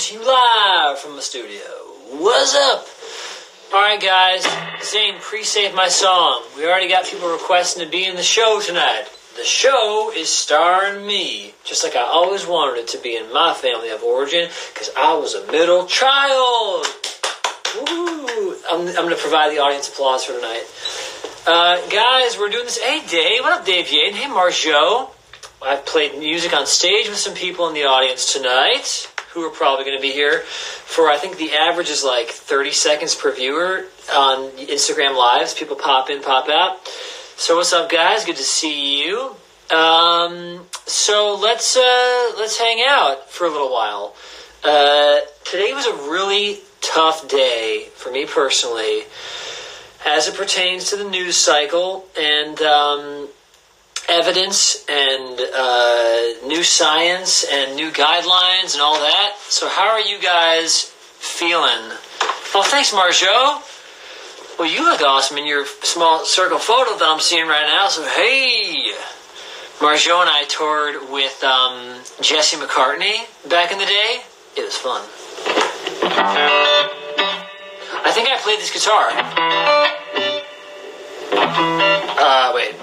to you live from the studio. What's up? Alright guys, Zane, pre-save my song. We already got people requesting to be in the show tonight. The show is starring me, just like I always wanted it to be in my family of origin, because I was a middle child. Woo! I'm going to provide the audience applause for tonight. Guys, we're doing this. Hey Dave, what up Dave Yaden? Hey Marjo. I've played music on stage with some people in the audience tonight who are probably going to be here for, I think the average is like 30 seconds per viewer on Instagram Lives. People pop in, pop out. So what's up, guys? Good to see you. So let's hang out for a little while. Today was a really tough day for me personally as it pertains to the news cycle and evidence and new science and new guidelines and all that. So how are you guys feeling? Oh, thanks, Marjo. Well, you look awesome in your small circle photo that I'm seeing right now. So, hey, Marjo and I toured with Jesse McCartney back in the day. It was fun. I think I played this guitar. Wait.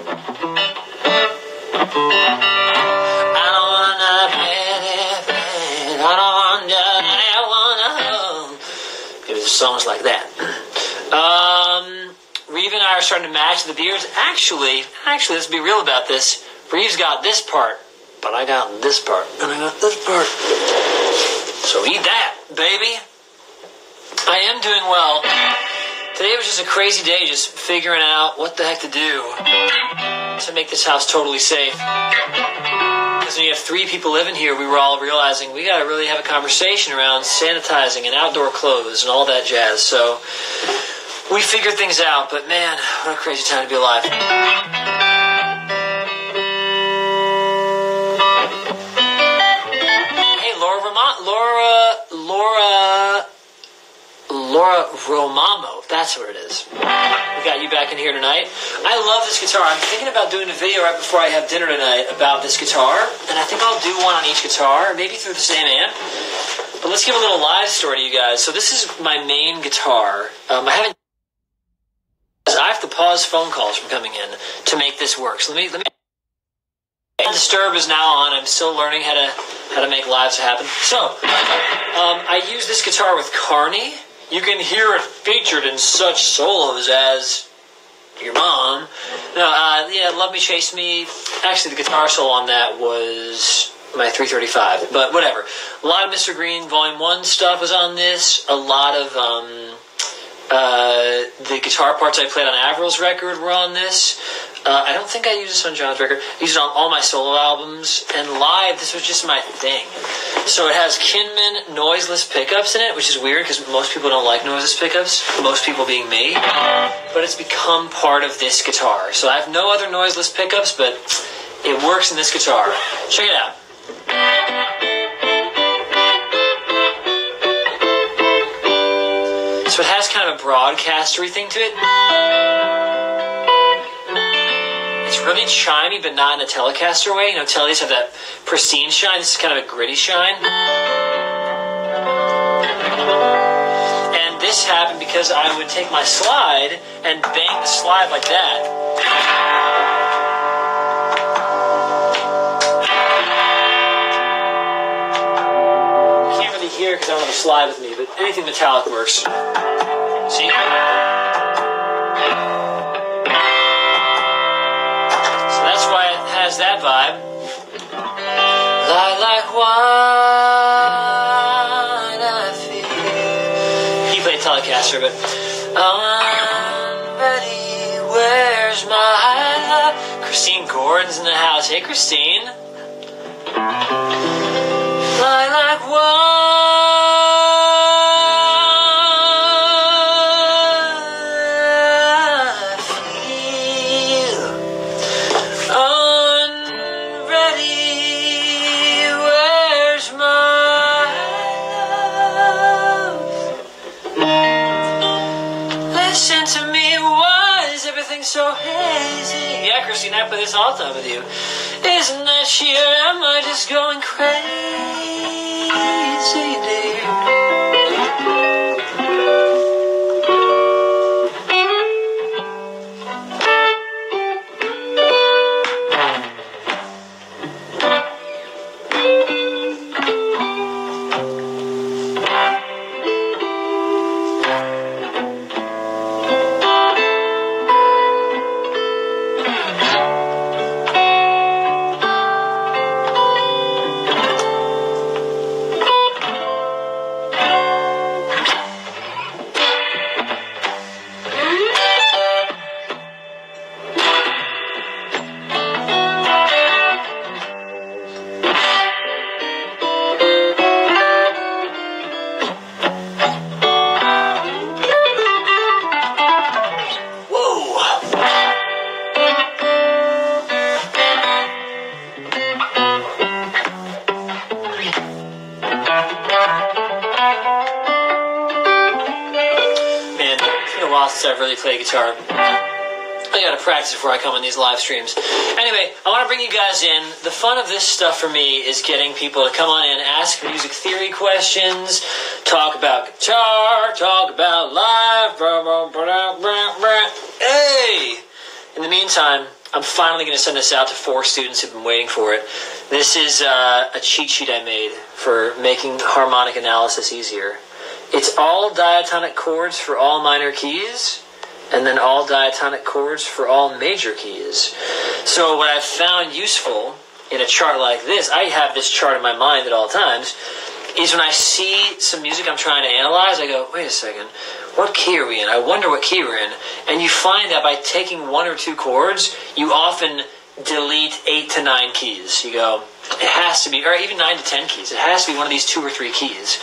It was songs like that. Reeve and I are starting to match the beers. Actually, let's be real about this. Reeve's got this part, but I got this part, and I got this part. So eat that, baby. I am doing well. Today was just a crazy day, just figuring out what the heck to do to make this house totally safe. Because when you have 3 people living here, we were all realizing we got to really have a conversation around sanitizing and outdoor clothes and all that jazz. So we figured things out, but man, what a crazy time to be alive. Hey, Laura Romamo, that's what it is. We got you back in here tonight. I love this guitar. I'm thinking about doing a video right before I have dinner tonight about this guitar, and I think I'll do one on each guitar, maybe through the same amp. But let's give a little live story to you guys. So this is my main guitar. I have to pause phone calls from coming in to make this work. So let me. Disturb is now on. I'm still learning how to make lives happen. So I use this guitar with Carney. You can hear it featured in such solos as Your Mom. No, Love Me, Chase Me. Actually, the guitar solo on that was my 335, but whatever. A lot of Mr. Green Volume 1 stuff was on this. A lot of the guitar parts I played on Avril's record were on this. I don't think I used this on John's record. I used it on all my solo albums. And live, this was just my thing. So it has Kinman noiseless pickups in it, which is weird because most people don't like noiseless pickups. Most people being me. But it's become part of this guitar. So I have no other noiseless pickups, but it works in this guitar. Check it out. So it has kind of a broadcastery thing to it. It's really chimey, but not in a Telecaster way. You know, Tellies have that pristine shine. This is kind of a gritty shine. And this happened because I would take my slide and bang the slide like that. Here because I don't have a slide with me, but anything metallic works. See? So that's why it has that vibe. Like wine I feel. He played Telecaster, but I'm ready. Where's my love? Christine Gordon's in the house. Hey, Christine. Like wine. So hazy. Yeah, Christine, I play this all the time with you. Isn't that sheer? Am I just going crazy, dear? while since I've really played guitar. I gotta practice before I come on these live streams. Anyway, I want to bring you guys in. The fun of this stuff for me is getting people to come on in, ask music theory questions, talk about guitar, talk about live. Hey! In the meantime, I'm finally going to send this out to 4 students who've been waiting for it. This is a cheat sheet I made for making harmonic analysis easier. It's all diatonic chords for all minor keys, and then all diatonic chords for all major keys. So what I've found useful in a chart like this, I have this chart in my mind at all times, is when I see some music I'm trying to analyze, I go, wait a second, what key are we in? I wonder what key we're in. And you find that by taking 1 or 2 chords, you often delete 8 to 9 keys. You go, it has to be, or even 9 to 10 keys. It has to be one of these 2 or 3 keys.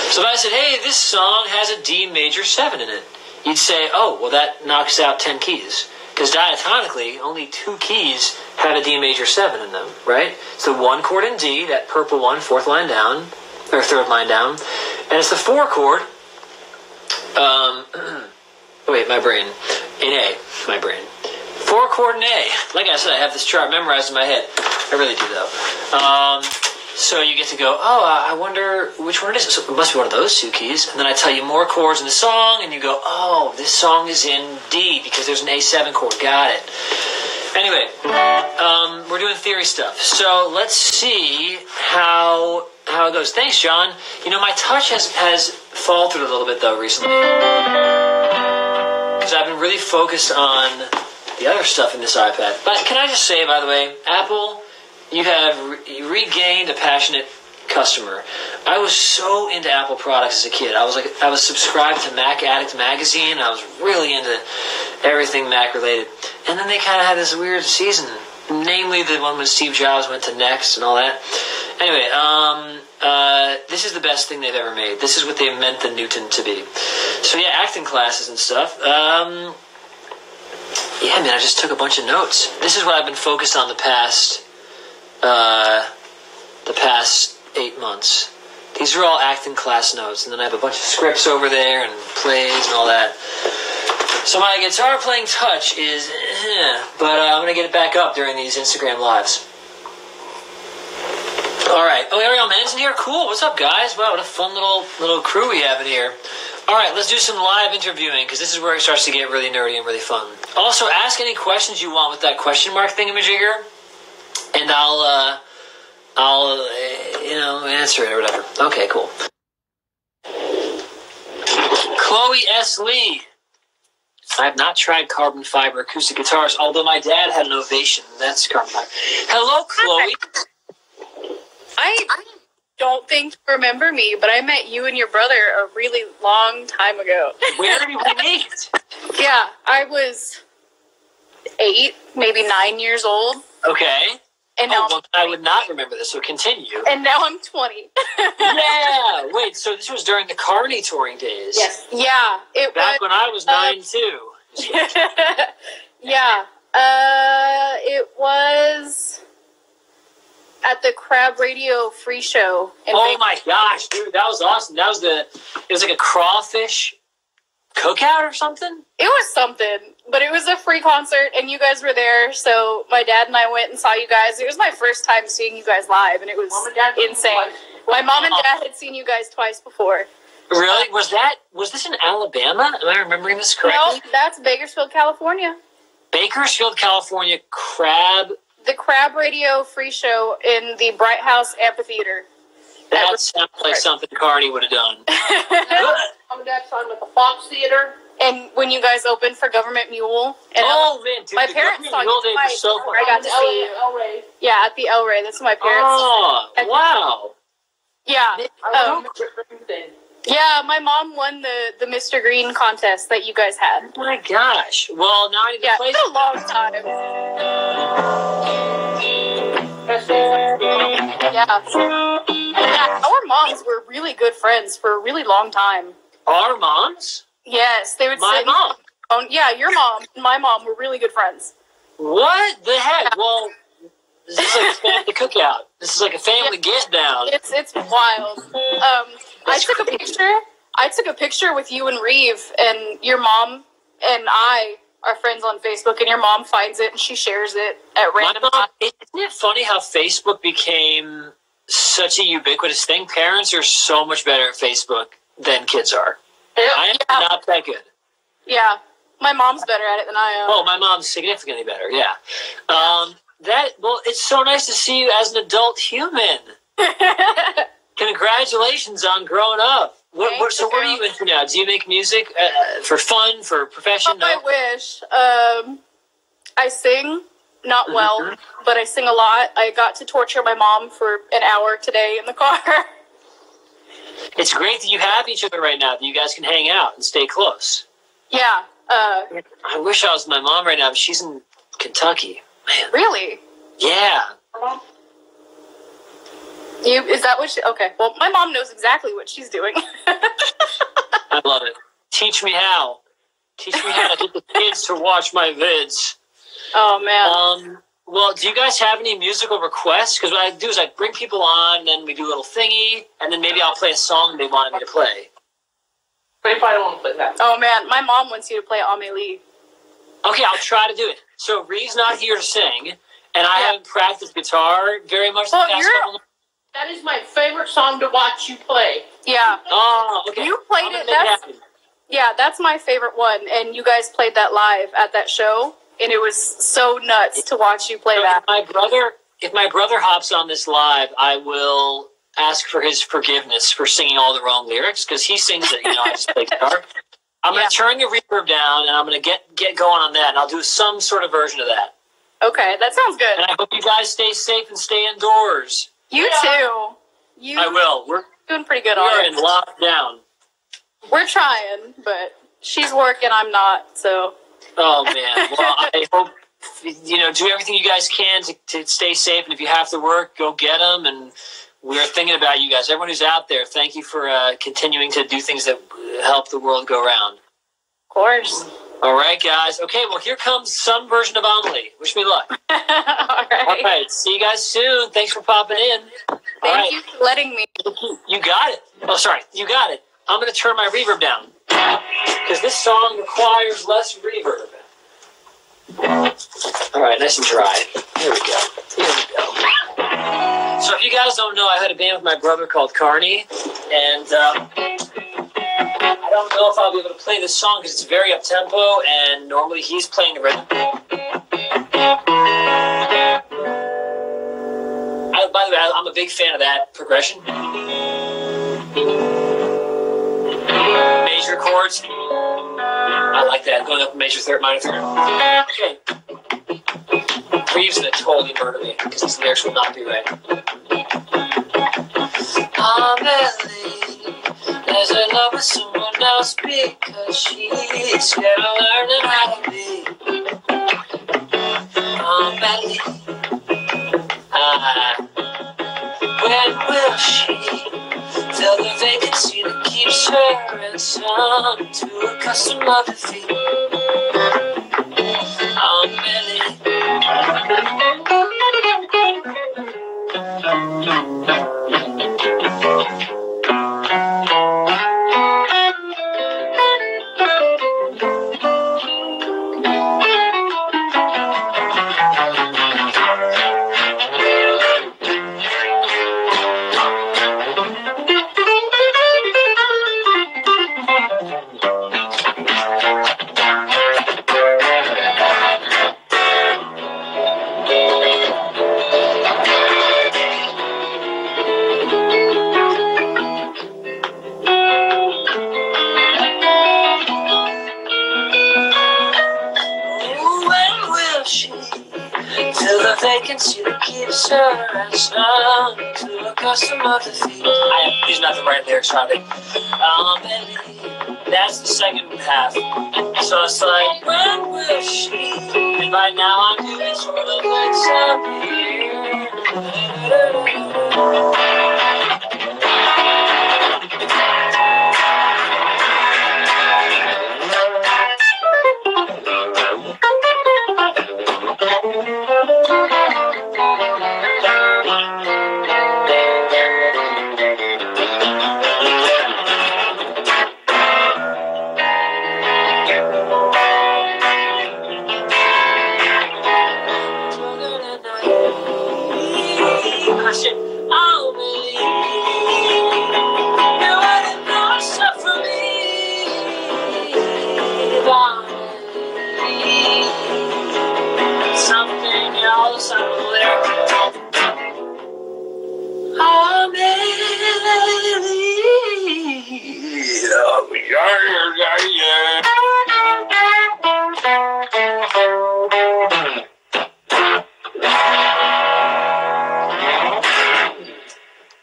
So if I said, hey, this song has a D major 7 in it, you'd say, oh, well, that knocks out 10 keys. Because diatonically, only 2 keys have a D major 7 in them, right? It's the 1 chord in D, that purple one, 4th line down, or 3rd line down. And it's the 4 chord, my brain, in A, my brain. 4 chord in A. Like I said, I have this chart memorized in my head. I really do, though. So you get to go, I wonder which one it is. So it must be one of those 2 keys. And then I tell you more chords in the song, and you go, oh, this song is in D because there's an A7 chord. Got it. Anyway, we're doing theory stuff. So let's see how it goes. Thanks, John. You know, my touch has faltered a little bit, though, recently. Because I've been really focused on the other stuff in this iPad. But can I just say, by the way, Apple, you have regained a passionate customer. I was so into Apple products as a kid. I was subscribed to Mac Addict magazine. I was really into everything Mac related. And then they kind of had this weird season, namely the one when Steve Jobs went to Next and all that. Anyway, this is the best thing they've ever made. This is what they meant the Newton to be. So yeah, acting classes and stuff. Yeah, man, I just took a bunch of notes. This is what I've been focused on the past 8 months. These are all acting class notes, and then I have a bunch of scripts over there and plays and all that. So my guitar playing touch is, but I'm going to get it back up during these Instagram lives. All right. Oh, Ariel Mann's in here? Cool. What's up, guys? Wow, what a fun little crew we have in here. All right, let's do some live interviewing, because this is where it starts to get really nerdy and really fun. Also, ask any questions you want with that question mark thingamajigger, and I'll answer it or whatever. Okay, cool. Chloe S. Lee. I have not tried carbon fiber acoustic guitars, although my dad had an Ovation. That's carbon fiber. Hello, Chloe. I don't think you remember me, but I met you and your brother a really long time ago. Where did we meet? Yeah, I was 8, maybe 9 years old. Okay. And now I would not remember this, so continue. And now I'm 20. Yeah, wait, so this was during the Carney touring days? Yes. Yeah. Back when I was 9, too. Yeah. It was at the Crab Radio Free Show. Oh my gosh, dude, that was awesome. It was like a crawfish cookout or something? It was something, but it was a free concert, and you guys were there, so my dad and I went and saw you guys. It was my first time seeing you guys live, and it was insane. My mom and dad had seen you guys twice before. Really? Was this in Alabama? Am I remembering this correctly? No, that's Bakersfield, California. Bakersfield, California, The Crab Radio Free Show in the Bright House Amphitheater. That sounds like something Carney would have done. Mom and Dad signed with the Fox Theater. And when you guys opened for Government Mule. And man, dude, my parents saw you twice. So fun. I got to see El Rey. Yeah, at the El Rey. That's my parents. Oh, wow. Yeah. Yeah, my mom won the Mr. Green contest that you guys had. Oh my gosh. Well, now I need to play. It's a long time. Yeah. Our moms were really good friends for a really long time. Our moms? Yes, they would say. My mom? Oh, yeah, your mom and my mom were really good friends. What the heck? Yeah. Well, this is like a family cookout. This is like a family get down. It's wild. I took a picture with you and Reeve, and your mom and I are friends on Facebook, and your mom finds it and she shares it at random times. Isn't it funny how Facebook became such a ubiquitous thing? Parents are so much better at Facebook than kids are. I am not that good. Yeah. My mom's better at it than I am. Oh, my mom's significantly better, yeah. It's so nice to see you as an adult human. Congratulations on growing up. What are you into now? Do you make music for fun, for profession? I wish. I sing, not well, but I sing a lot. I got to torture my mom for an hour today in the car. It's great that you have each other right now, that you guys can hang out and stay close. Yeah. I wish I was my mom right now, but she's in Kentucky. Man. Really? Yeah. Is that what she... Okay, well, my mom knows exactly what she's doing. I love it. Teach me how. Teach me how to get the kids to watch my vids. Oh, man. Well, do you guys have any musical requests? Because what I do is I bring people on, and then we do a little thingy, and then maybe I'll play a song they wanted me to play. What if I don't want to play that? Oh, man, my mom wants you to play Amelie. Okay, I'll try to do it. So, Ree's not here to sing, and I haven't practiced guitar very much the past couple months. That is my favorite song to watch you play. Yeah. Oh, okay. You played it. That's my favorite one, and you guys played that live at that show, and it was so nuts to watch you play that. If my brother hops on this live, I will ask for his forgiveness for singing all the wrong lyrics, because he sings it, I just play guitar. I'm going to turn the reverb down, and I'm going to get going on that, and I'll do some sort of version of that. Okay, that sounds good. And I hope you guys stay safe and stay indoors. You too. I will. We're doing pretty good on it. We're in lockdown. We're trying, but she's working, I'm not, so. Oh, man. Well, I hope, do everything you guys can to stay safe, and if you have to work, go get them, and we're thinking about you guys. Everyone who's out there, thank you for continuing to do things that help the world go round. Of course. All right, guys. Okay, well, here comes some version of Amelie. Wish me luck. All right. All right. See you guys soon. Thanks for popping in. Thank you for letting me. You got it. Oh, sorry. You got it. I'm going to turn my reverb down because this song requires less reverb. All right, nice and dry. Here we go. So if you guys don't know, I had a band with my brother called Carney, and I don't know if I'll be able to play this song because it's very up-tempo, and normally he's playing the rhythm. By the way, I'm a big fan of that progression. Major chords. I like that. Going up major third, minor third. Okay. Reeves gonna totally murder me because his lyrics will not be right. Amelie, there's a love with someone else because she's scared of learning how to be. Amelie, when will she fill the vacancy that keeps her and son to a custom love defeat? Amelie. Vacancy that keeps her and son to a custom of defeat. These are not the right lyrics, Robbie. Amelie, that's the second half. So it's like, when will she? And by now I'm doing sort of like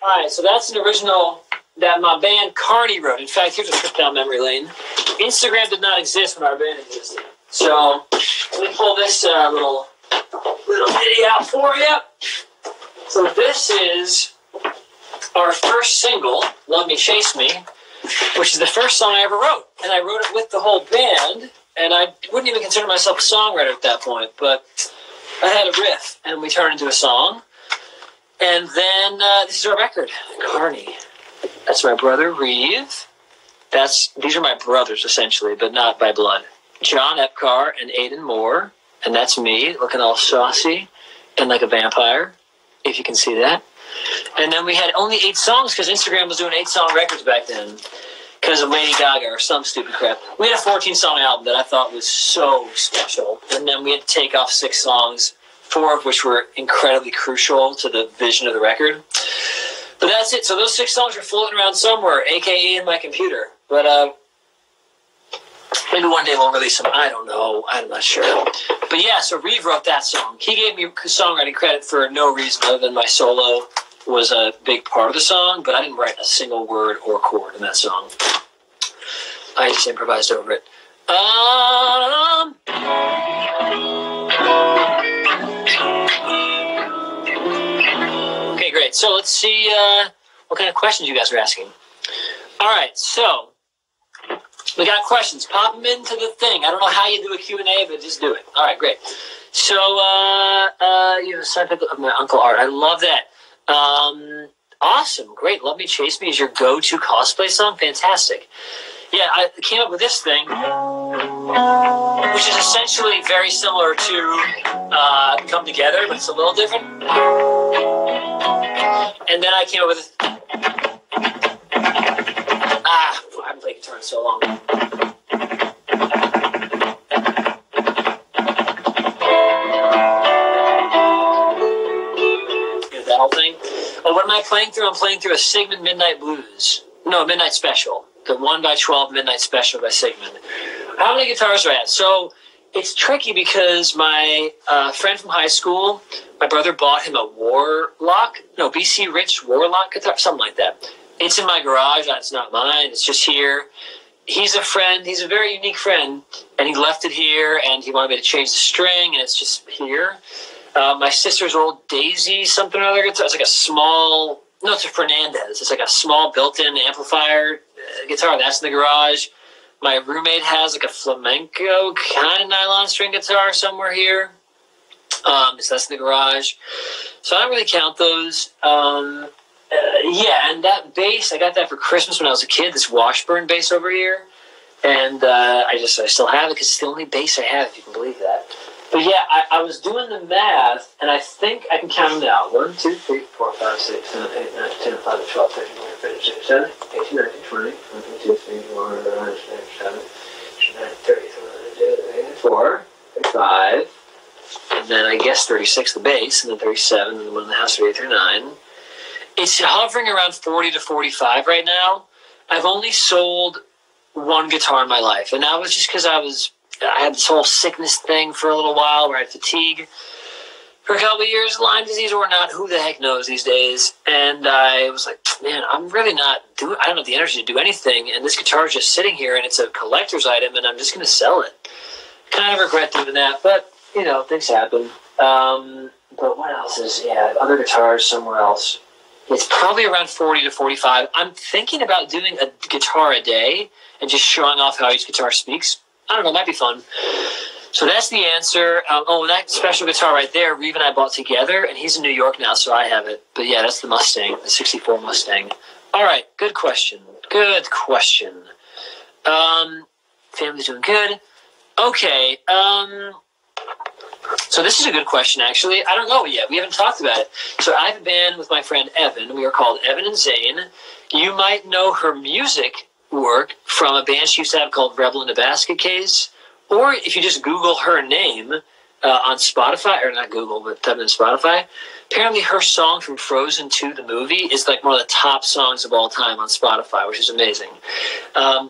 Alright, so that's an original that my band Carney wrote. In fact, here's a trip down memory lane. Instagram did not exist when our band existed. So, let me pull this little video out for you. So this is our first single, Love Me, Chase Me, which is the first song I ever wrote. And I wrote it with the whole band, and I wouldn't even consider myself a songwriter at that point, but I had a riff, and we turned into a song. And then this is our record, Carney. That's my brother, Reeve. These are my brothers, essentially, but not by blood. John Epcar and Aiden Moore, and that's me, looking all saucy and like a vampire, if you can see that. And then we had only 8 songs, because Instagram was doing 8-song records back then, because of Lady Gaga or some stupid crap. We had a 14-song album that I thought was so special, and then we had to take off 6 songs, 4 of which were incredibly crucial to the vision of the record. But that's it. So those 6 songs are floating around somewhere, a.k.a. in my computer. But maybe one day we'll release them. I don't know. I'm not sure. But yeah, so Reeve wrote that song. He gave me songwriting credit for no reason other than my solo was a big part of the song, but I didn't write a single word or chord in that song. I just improvised over it. Okay, great. So let's see what kind of questions you guys are asking. All right, so we got questions. Pop them into the thing. I don't know how you do a Q&A, but just do it. All right, great. So you have a side pick of my Uncle Art. I love that. Awesome, great. Love Me, Chase Me is your go-to cosplay song? Fantastic. Yeah, I came up with this thing, which is essentially very similar to Come Together, but it's a little different. And then I came up with I haven't played guitar in so long. That whole thing. Oh, what am I playing through? I'm playing through a Sigmund Midnight Blues. No, Midnight Special. The 1x12 Midnight Special by Sigmund. How many guitars do I have? So it's tricky because my friend from high school, my brother bought him a BC Rich Warlock guitar, something like that. It's in my garage. It's not mine. It's just here. He's a friend. He's a very unique friend, and he left it here, and he wanted me to change the string, and it's just here. My sister's old Daisy something or other guitar. It's like a small, no, it's a Fernandez. It's like a small built-in amplifier guitar. That's in the garage. My roommate has like a flamenco kind of nylon string guitar somewhere here. So that's in the garage. So I don't really count those. Yeah, and that bass, I got that for Christmas when I was a kid, this Washburn bass over here. And I still have it because it's the only bass I have, if you can believe that. But yeah, I was doing the math, and I think I can count them now. 1, 2, 3, 4, 5, 6, 7, 8, 9, 10, 11, 12, 13, 14, 15, 16, 17, 18, 19, 20, 21, 22, 23, 24, 25, 26, 34, 35, and then I guess 36 the bass, and then 37, and the one in the house 38, 39. It's hovering around 40 to 45 right now. I've only sold one guitar in my life, and that was just because I had this whole sickness thing for a little while where I had fatigue for a couple of years, Lyme disease or not, who the heck knows these days. And I was like, man, I don't have the energy to do anything, and this guitar is just sitting here, and it's a collector's item, and I'm just going to sell it. Kind of regret doing that, but, things happen. But what else other guitars somewhere else. It's probably around 40 to 45. I'm thinking about doing a guitar a day and just showing off how each guitar speaks. I don't know, it might be fun. So that's the answer. That special guitar right there, Reeve and I bought together, and he's in New York now, so I have it. But yeah, that's the Mustang, the 64 Mustang. All right, good question. Family's doing good. Okay, so this is a good question, actually. I don't know yet. We haven't talked about it. So I have a band with my friend Evan. We are called Evan and Zane. You might know her music work from a band she used to have called Rebel in a Basket Case. Or if you just Google her name, on Spotify, or not Google, but type in Spotify. Apparently her song from Frozen 2, the movie, is like one of the top songs of all time on Spotify, which is amazing.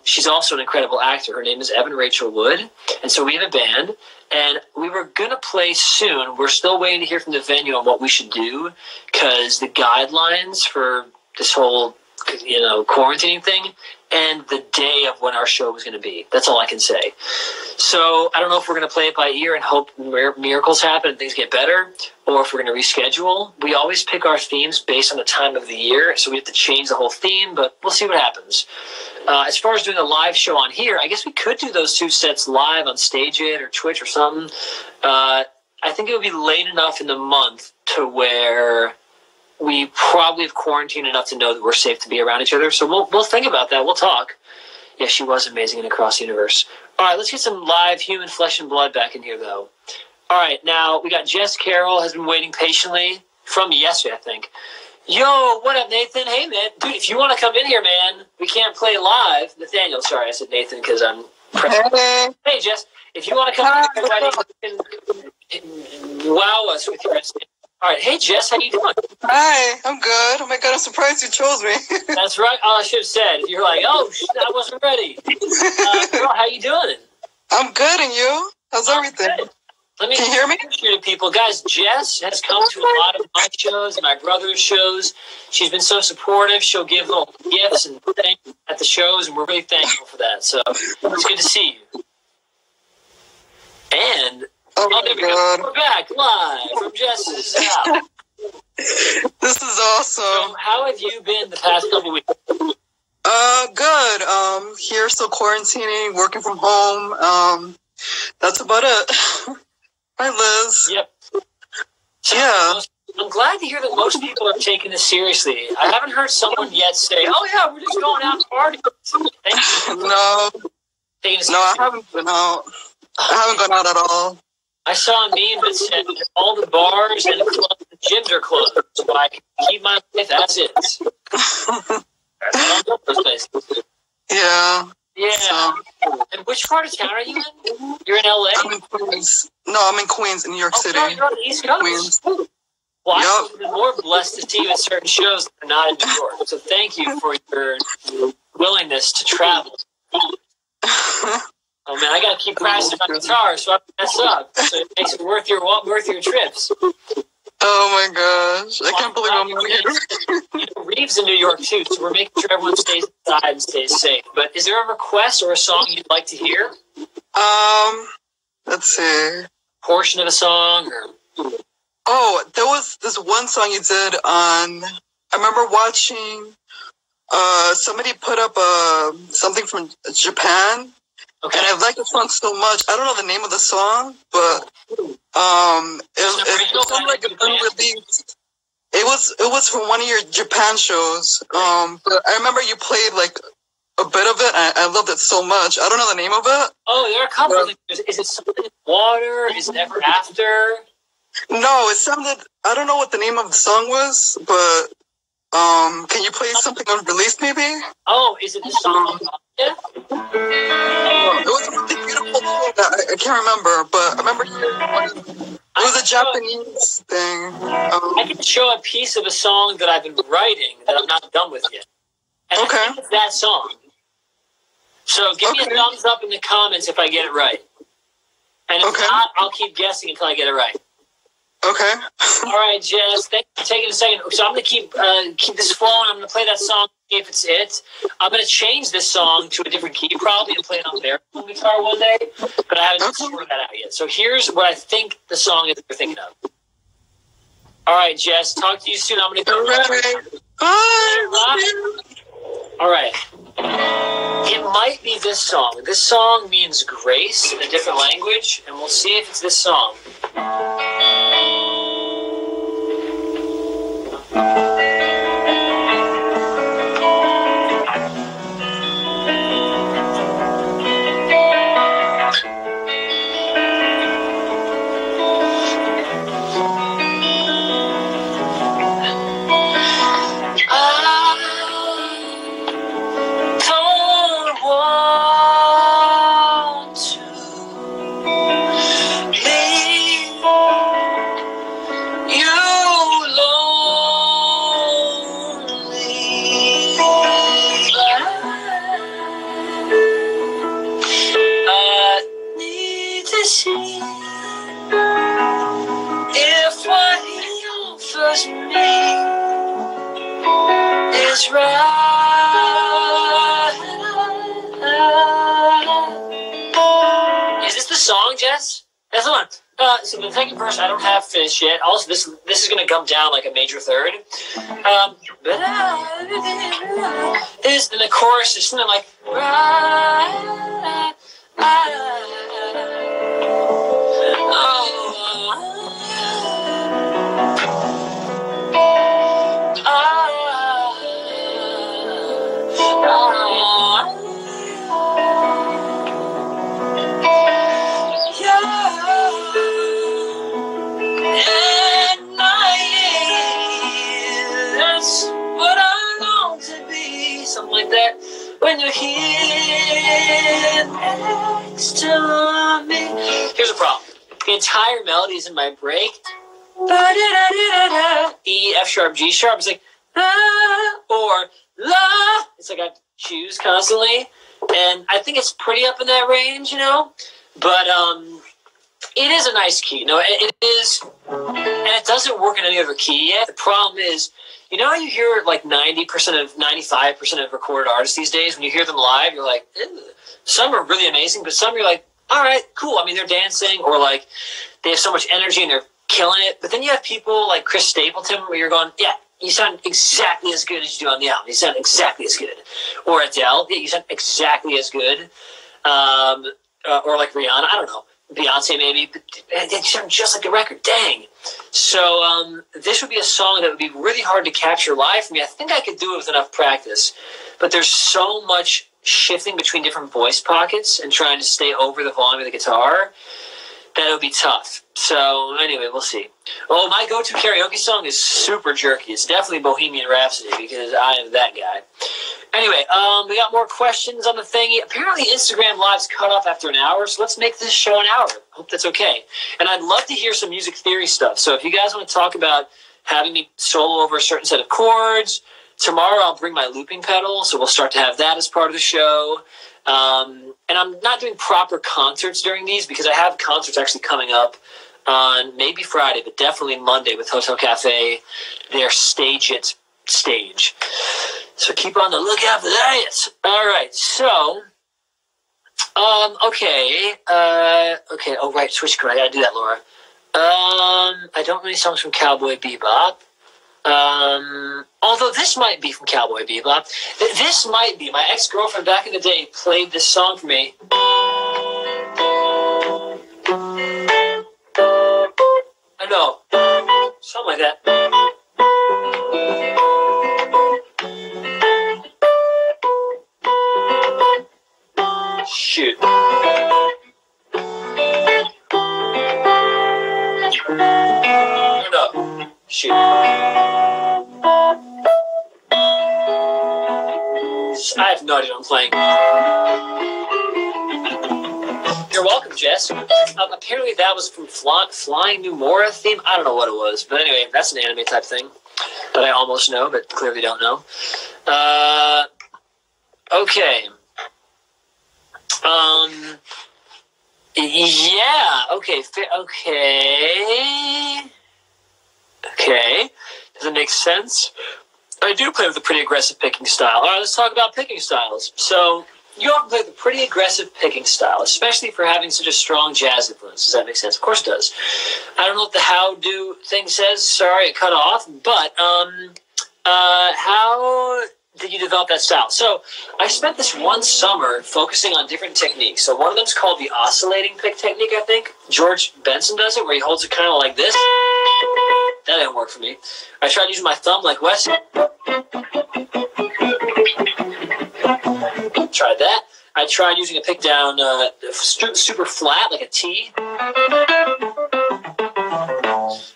She's also an incredible actor. Her name is Evan Rachel Wood. And so we have a band, and we were going to play soon. We're still waiting to hear from the venue on what we should do, because the guidelines for this whole, quarantining thing, and the day of when our show was going to be. That's all I can say. So I don't know if we're going to play it by ear and hope miracles happen and things get better, or if we're going to reschedule. We always pick our themes based on the time of the year, so we have to change the whole theme, but we'll see what happens. As far as doing a live show on here, I guess we could do those 2 sets live on Stage It or Twitch or something. I think it would be late enough in the month to where we probably have quarantined enough to know that we're safe to be around each other. So we'll think about that. We'll talk. Yeah, she was amazing in Across the Universe. All right, let's get some live human flesh and blood back in here, though. All right, now we got Jess Carroll has been waiting patiently from yesterday, I think. Yo, what up, Nathan? Hey, man. Dude, if you want to come in here, man, we can't play live. Nathaniel, sorry, I said Nathan because I'm pressing. Hey, Jess, if you want to come in here, you can wow us with your instinct. All right, hey Jess, how you doing? Hi, I'm good. Oh my god, I'm surprised you chose me. That's right. Oh, I should have said. You're like, oh, shit, I wasn't ready. Girl, how you doing? I'm good, and you? How's everything? Good. Can you hear me? To people, guys. Jess has come to a lot of my shows and my brother's shows. She's been so supportive. She'll give little gifts and things at the shows, and we're really thankful for that. So it's good to see you. And. Oh my god. We're back live from Jess's house. This is awesome. So how have you been the past couple weeks? Good. Here still quarantining, working from home. That's about it. Hi, Liz. Yep. So yeah. I'm glad to hear that most people are taking this seriously. I haven't heard someone yet say, oh yeah, we're just going out to party. No. I haven't been out. I haven't gone out at all. I saw a meme that said all the bars and clubs and gyms are closed, so I can keep my life as is. Yeah. Yeah. So, and which part of town are you in? You're in LA? I'm in Queens. No, I'm in Queens, in New York City. Sorry, you're on the East Coast. Queens. Well, I've been more blessed to see you at certain shows that are not in New York. So thank you for your willingness to travel. Oh man, I gotta keep practicing my guitar so I don't mess up. So it makes it worth your trips. Oh my gosh, I can't believe I'm here. Reeves in New York too, so we're making sure everyone stays inside and stays safe. But is there a request or a song you'd like to hear? Let's see. Portion of a song or? Oh, there was this one song you did on. I remember watching. Somebody put up something from Japan. Okay. And I like the song so much. I don't know the name of the song, but it sounded like an unreleased. It was from one of your Japan shows. But I remember you played like a bit of it. And I loved it so much. I don't know the name of it. Oh, there are a couple of things. Is it something in water? Is it ever after? No, it sounded. I don't know what the name of the song was, but can you play something unreleased maybe? Oh, is it the song? Yeah. It was a really beautiful song. I can't remember, but I remember it was a Japanese thing. I can show a piece of a song that I've been writing that I'm not done with yet. And I think it's that song. So give me a thumbs up in the comments if I get it right. And if not, I'll keep guessing until I get it right. Okay. All right, Jess. Thanks for taking a second. So I'm going to keep this flowing. I'm going to play that song, see if it's it. I'm going to change this song to a different key, probably, and play it on their guitar one day. But I haven't sorted that out yet. So here's what I think the song is you're thinking of. All right, Jess. Talk to you soon. I'm going to go. Bye. All right. It might be this song. This song means grace in a different language, and we'll see if it's this song. Leave Is this the song, Jess? That's the one. So the second verse I don't have finished yet. Also, this is going to come down like a major third. Is in the chorus is something like something like that. When you're here next to me. Here's a problem. The entire melody is in my break. E, F sharp, G sharp. It's like or la. It's like I choose constantly, and I think it's pretty up in that range, you know. But it is a nice key. No, it is, and it doesn't work in any other key yet. The problem is, you know how you hear like 95% of recorded artists these days, when you hear them live, you're like, some are really amazing, but some you're like, all right, cool. I mean, they're dancing, or like they have so much energy and they're killing it. But then you have people like Chris Stapleton, where you're going, yeah, you sound exactly as good as you do on the album. You sound exactly as good. Or Adele, yeah, you sound exactly as good. Or like Rihanna, I don't know. Beyonce maybe, but they sound just like the record. Dang. So this would be a song that would be really hard to capture live for me. I think I could do it with enough practice, but there's so much shifting between different voice pockets and trying to stay over the volume of the guitar that it would be tough. So anyway, we'll see. Oh, my go-to karaoke song is super jerky. It's definitely Bohemian Rhapsody, because I am that guy. Anyway, we got more questions on the thingy. Apparently Instagram Live's cut off after an hour, so let's make this show an hour. Hope that's okay. And I'd love to hear some music theory stuff. So if you guys want to talk about having me solo over a certain set of chords, tomorrow I'll bring my looping pedal, so we'll start to have that as part of the show. And I'm not doing proper concerts during these, because I have concerts actually coming up on maybe Friday, but definitely Monday with Hotel Cafe, their Stage It stage. So keep on the lookout for that. All right, so, okay, oh, right, switch chord, I gotta do that, Laura. I don't know any songs from Cowboy Bebop. Although this might be from Cowboy Bebop. This might be. My ex-girlfriend back in the day played this song for me. I know. Something like that. Shoot. No. Shoot. I have no idea what I'm playing. You're welcome, Jess. Apparently that was from Flying Numora theme. I don't know what it was. But anyway, that's an anime type thing that I almost know, but clearly don't know. Okay. Yeah. Okay. Okay. Does it make sense? I do play with a pretty aggressive picking style. All right, let's talk about picking styles. So you often play with a pretty aggressive picking style, especially for having such a strong jazz influence. Does that make sense? Of course it does. I don't know what the how-do thing says. Sorry, it cut off. But how did you develop that style? So I spent this one summer focusing on different techniques. So one of them is called the oscillating pick technique, I think. George Benson does it, where he holds it kind of like this. That didn't work for me. I tried using my thumb like Wes. Tried that. I tried using a pick down super flat, like a T.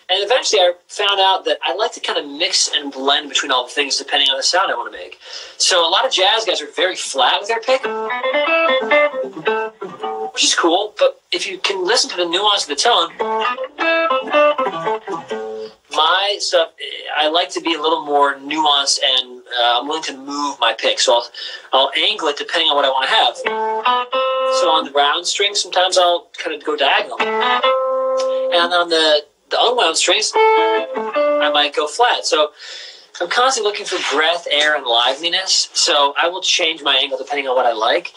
And eventually I found out that I like to kind of mix and blend between all the things depending on the sound I want to make. So a lot of jazz guys are very flat with their pick, which is cool, but if you can listen to the nuance of the tone, my stuff, I like to be a little more nuanced, and I'm willing to move my pick. So I'll angle it depending on what I want to have. So on the round strings, sometimes I'll kind of go diagonal. And on the unwound strings, I might go flat. So I'm constantly looking for breath, air, and liveliness, so I will change my angle depending on what I like.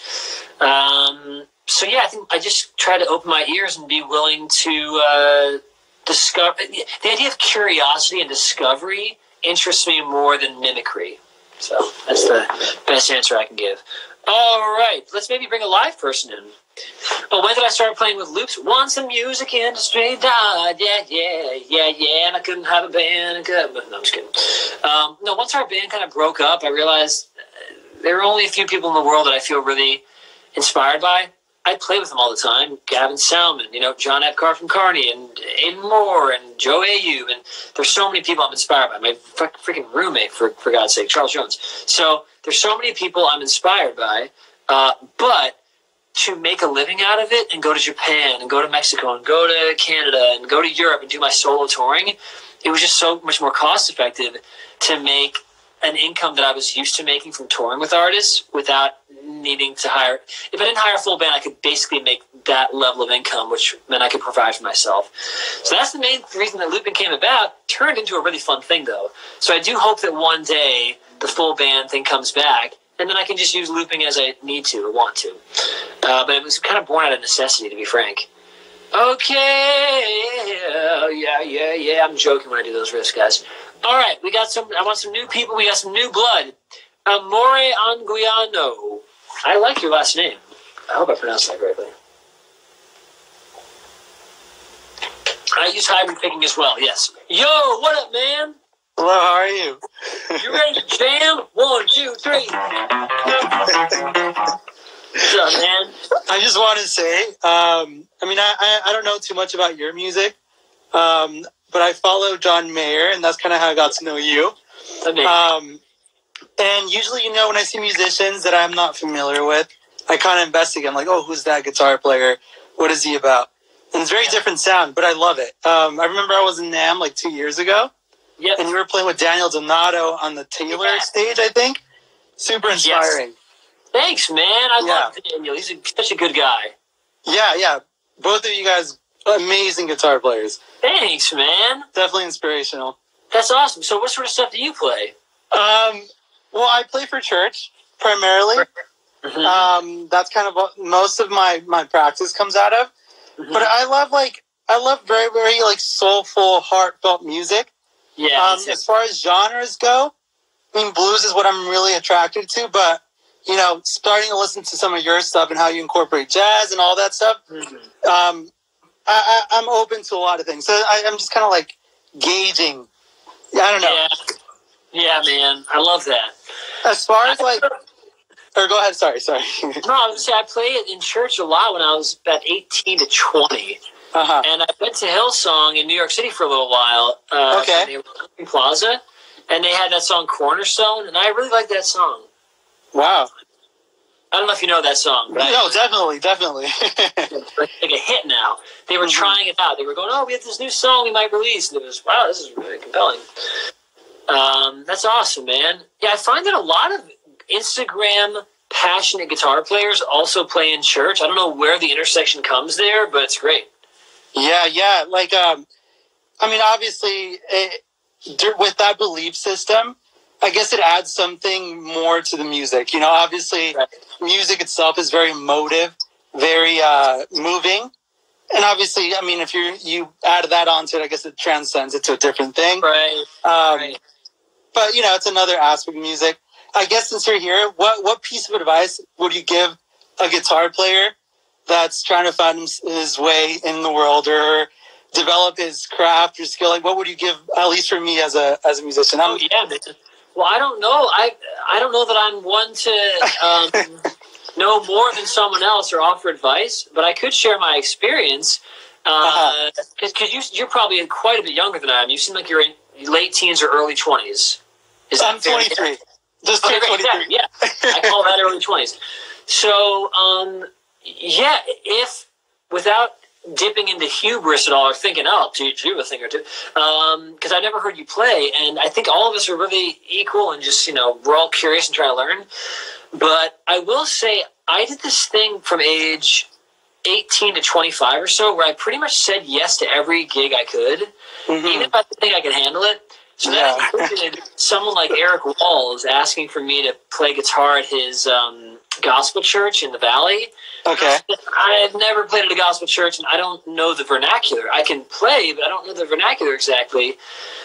So yeah, I think I just try to open my ears and be willing to discover. The idea of curiosity and discovery interests me more than mimicry. So that's the best answer I can give. All right, let's maybe bring a live person in. But when did I start playing with loops? Once the music industry died, yeah, and I couldn't have a band. No, I'm just kidding. No, once our band kind of broke up, I realized there are only a few people in the world that I feel really inspired by. I play with them all the time. Gavin Salmon, John Epcar from Carney, and Aiden Moore, and Joe Ayub, and there's so many people I'm inspired by. My freaking roommate, for God's sake, Charles Jones. So there's so many people I'm inspired by, but to make a living out of it and go to Japan and go to Mexico and go to Canada and go to Europe and do my solo touring, it was just so much more cost effective to make an income that I was used to making from touring with artists without needing to hire. If I didn't hire a full band, I could basically make that level of income, which meant I could provide for myself. So that's the main reason that looping came about. Turned into a really fun thing, though. So I do hope that one day the full band thing comes back, and then I can just use looping as I need to or want to. But it was kind of born out of necessity, to be frank. Okay, yeah. I'm joking when I do those riffs, guys. All right, I want some new people. We got some new blood. Amore Anguiano. I like your last name. I hope I pronounced that correctly. I use hybrid picking as well, yes. Yo, what up, man? Hello, how are you? You ready to jam? 1, 2, 3. What's up, man? I just want to say, I don't know too much about your music, but I follow John Mayer, and that's kind of how I got to know you. And usually, when I see musicians that I'm not familiar with, I kind of investigate. I'm like, oh, who's that guitar player? What is he about? And it's a very different sound, but I love it. I remember I was in NAMM like 2 years ago, and you were playing with Daniel Donato on the Taylor stage, I think. Super inspiring. Yes. Thanks, man. I love Daniel. He's such a good guy. Yeah. Both of you guys, amazing guitar players. Thanks, man. Definitely inspirational. That's awesome. So what sort of stuff do you play? Well, I play for church, primarily. Mm-hmm. That's kind of what most of my practice comes out of. Mm-hmm. But I love very, very soulful, heartfelt music. Yeah. As far as genres go, blues is what I'm really attracted to, but starting to listen to some of your stuff and how you incorporate jazz and all that stuff, I'm open to a lot of things. So I'm just kind of gauging. I don't know. Yeah, man. I love that. As far as or go ahead. Sorry. No, I was going to say I played it in church a lot when I was about 18 to 20. Uh-huh. And I went to Hillsong in New York City for a little while. Okay. In Plaza. And they had that song Cornerstone, and I really liked that song. Wow. I don't know if you know that song. But Definitely. It's like a hit now. They were trying it out. They were going, we have this new song we might release. And it was, wow, this is really compelling. That's awesome, man. Yeah, I find that a lot of Instagram passionate guitar players also play in church. I don't know where the intersection comes there, but it's great. Yeah. Obviously, with that belief system, I guess it adds something more to the music. Obviously, music itself is very emotive, very moving. And obviously, if you add that onto it, I guess it transcends it to a different thing. Right. But, it's another aspect of music. I guess since you're here, what piece of advice would you give a guitar player that's trying to find his way in the world or develop his craft or skill? What would you give, at least for me as a musician? Well, I don't know. I don't know that I'm one to know more than someone else or offer advice, but I could share my experience. Because you're probably quite a bit younger than I am. You seem like you're in late teens or early 20s. I'm 23. Just turned 23. Exactly. Yeah, I call that early 20s. So, if without dipping into hubris at all or thinking, I'll teach you a thing or two, because I never heard you play, and I think all of us are really equal and just, we're all curious and trying to learn. But I will say I did this thing from age 18 to 25 or so where I pretty much said yes to every gig I could, even if I didn't think I could handle it. So that included someone like Eric Walls asking for me to play guitar at his gospel church in the Valley. Okay. I had never played at a gospel church, and I don't know the vernacular. I can play, but I don't know the vernacular exactly.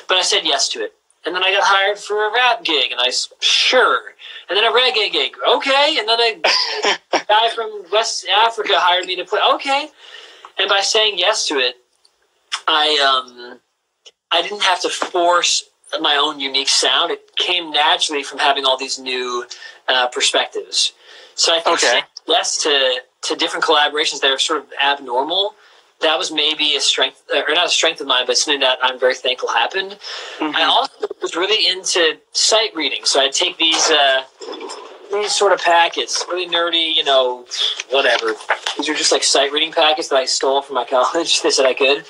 But I said yes to it. And then I got hired for a rap gig, and sure. And then a reggae gig, okay. And then a guy from West Africa hired me to play, okay. And by saying yes to it, I didn't have to force my own unique sound. It came naturally from having all these new perspectives. So I think saying yes to different collaborations that are sort of abnormal, that was maybe a strength, or not a strength of mine, but something that I'm very thankful happened. I also was really into sight reading. So I'd take these sort of packets, really nerdy, whatever. These are just like sight reading packets that I stole from my college. They said I could.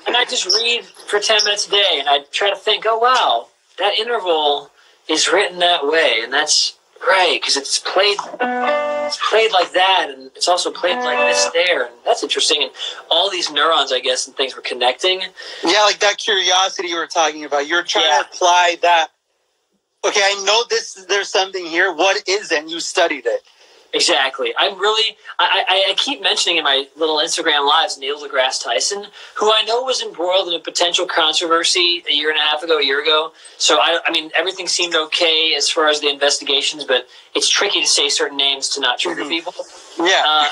And I'd just read for 10 minutes a day, and I'd try to think, oh, wow, that interval is written that way, and that's right, because it's played like that, and it's also played like this there, and that's interesting. And all these neurons, I guess, and things were connecting. Yeah, like that curiosity you were talking about. You're trying to apply that. Okay, I know there's something here. What is it? And you studied it. Exactly. I keep mentioning in my little Instagram lives Neil deGrasse Tyson, who I know was embroiled in a potential controversy a year ago. So, I mean, everything seemed okay as far as the investigations, but it's tricky to say certain names to not trigger people. Yeah.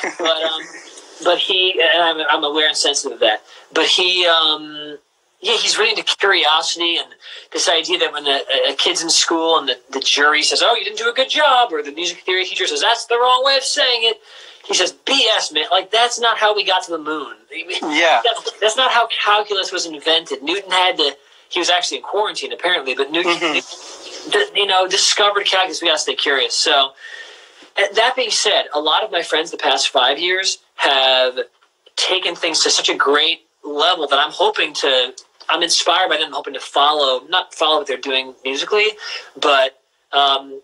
But he, and I'm aware and sensitive of that, but he's really into curiosity and this idea that when a kid's in school and the jury says, oh, you didn't do a good job, or the music theory teacher says, that's the wrong way of saying it, he says, BS, man. Like, that's not how we got to the moon. Yeah. That's not how calculus was invented. Newton he was actually in quarantine, apparently, but Newton, discovered calculus. We got to stay curious. So, that being said, a lot of my friends the past 5 years have taken things to such a great level that I'm inspired by them. I'm hoping to not follow what they're doing musically, but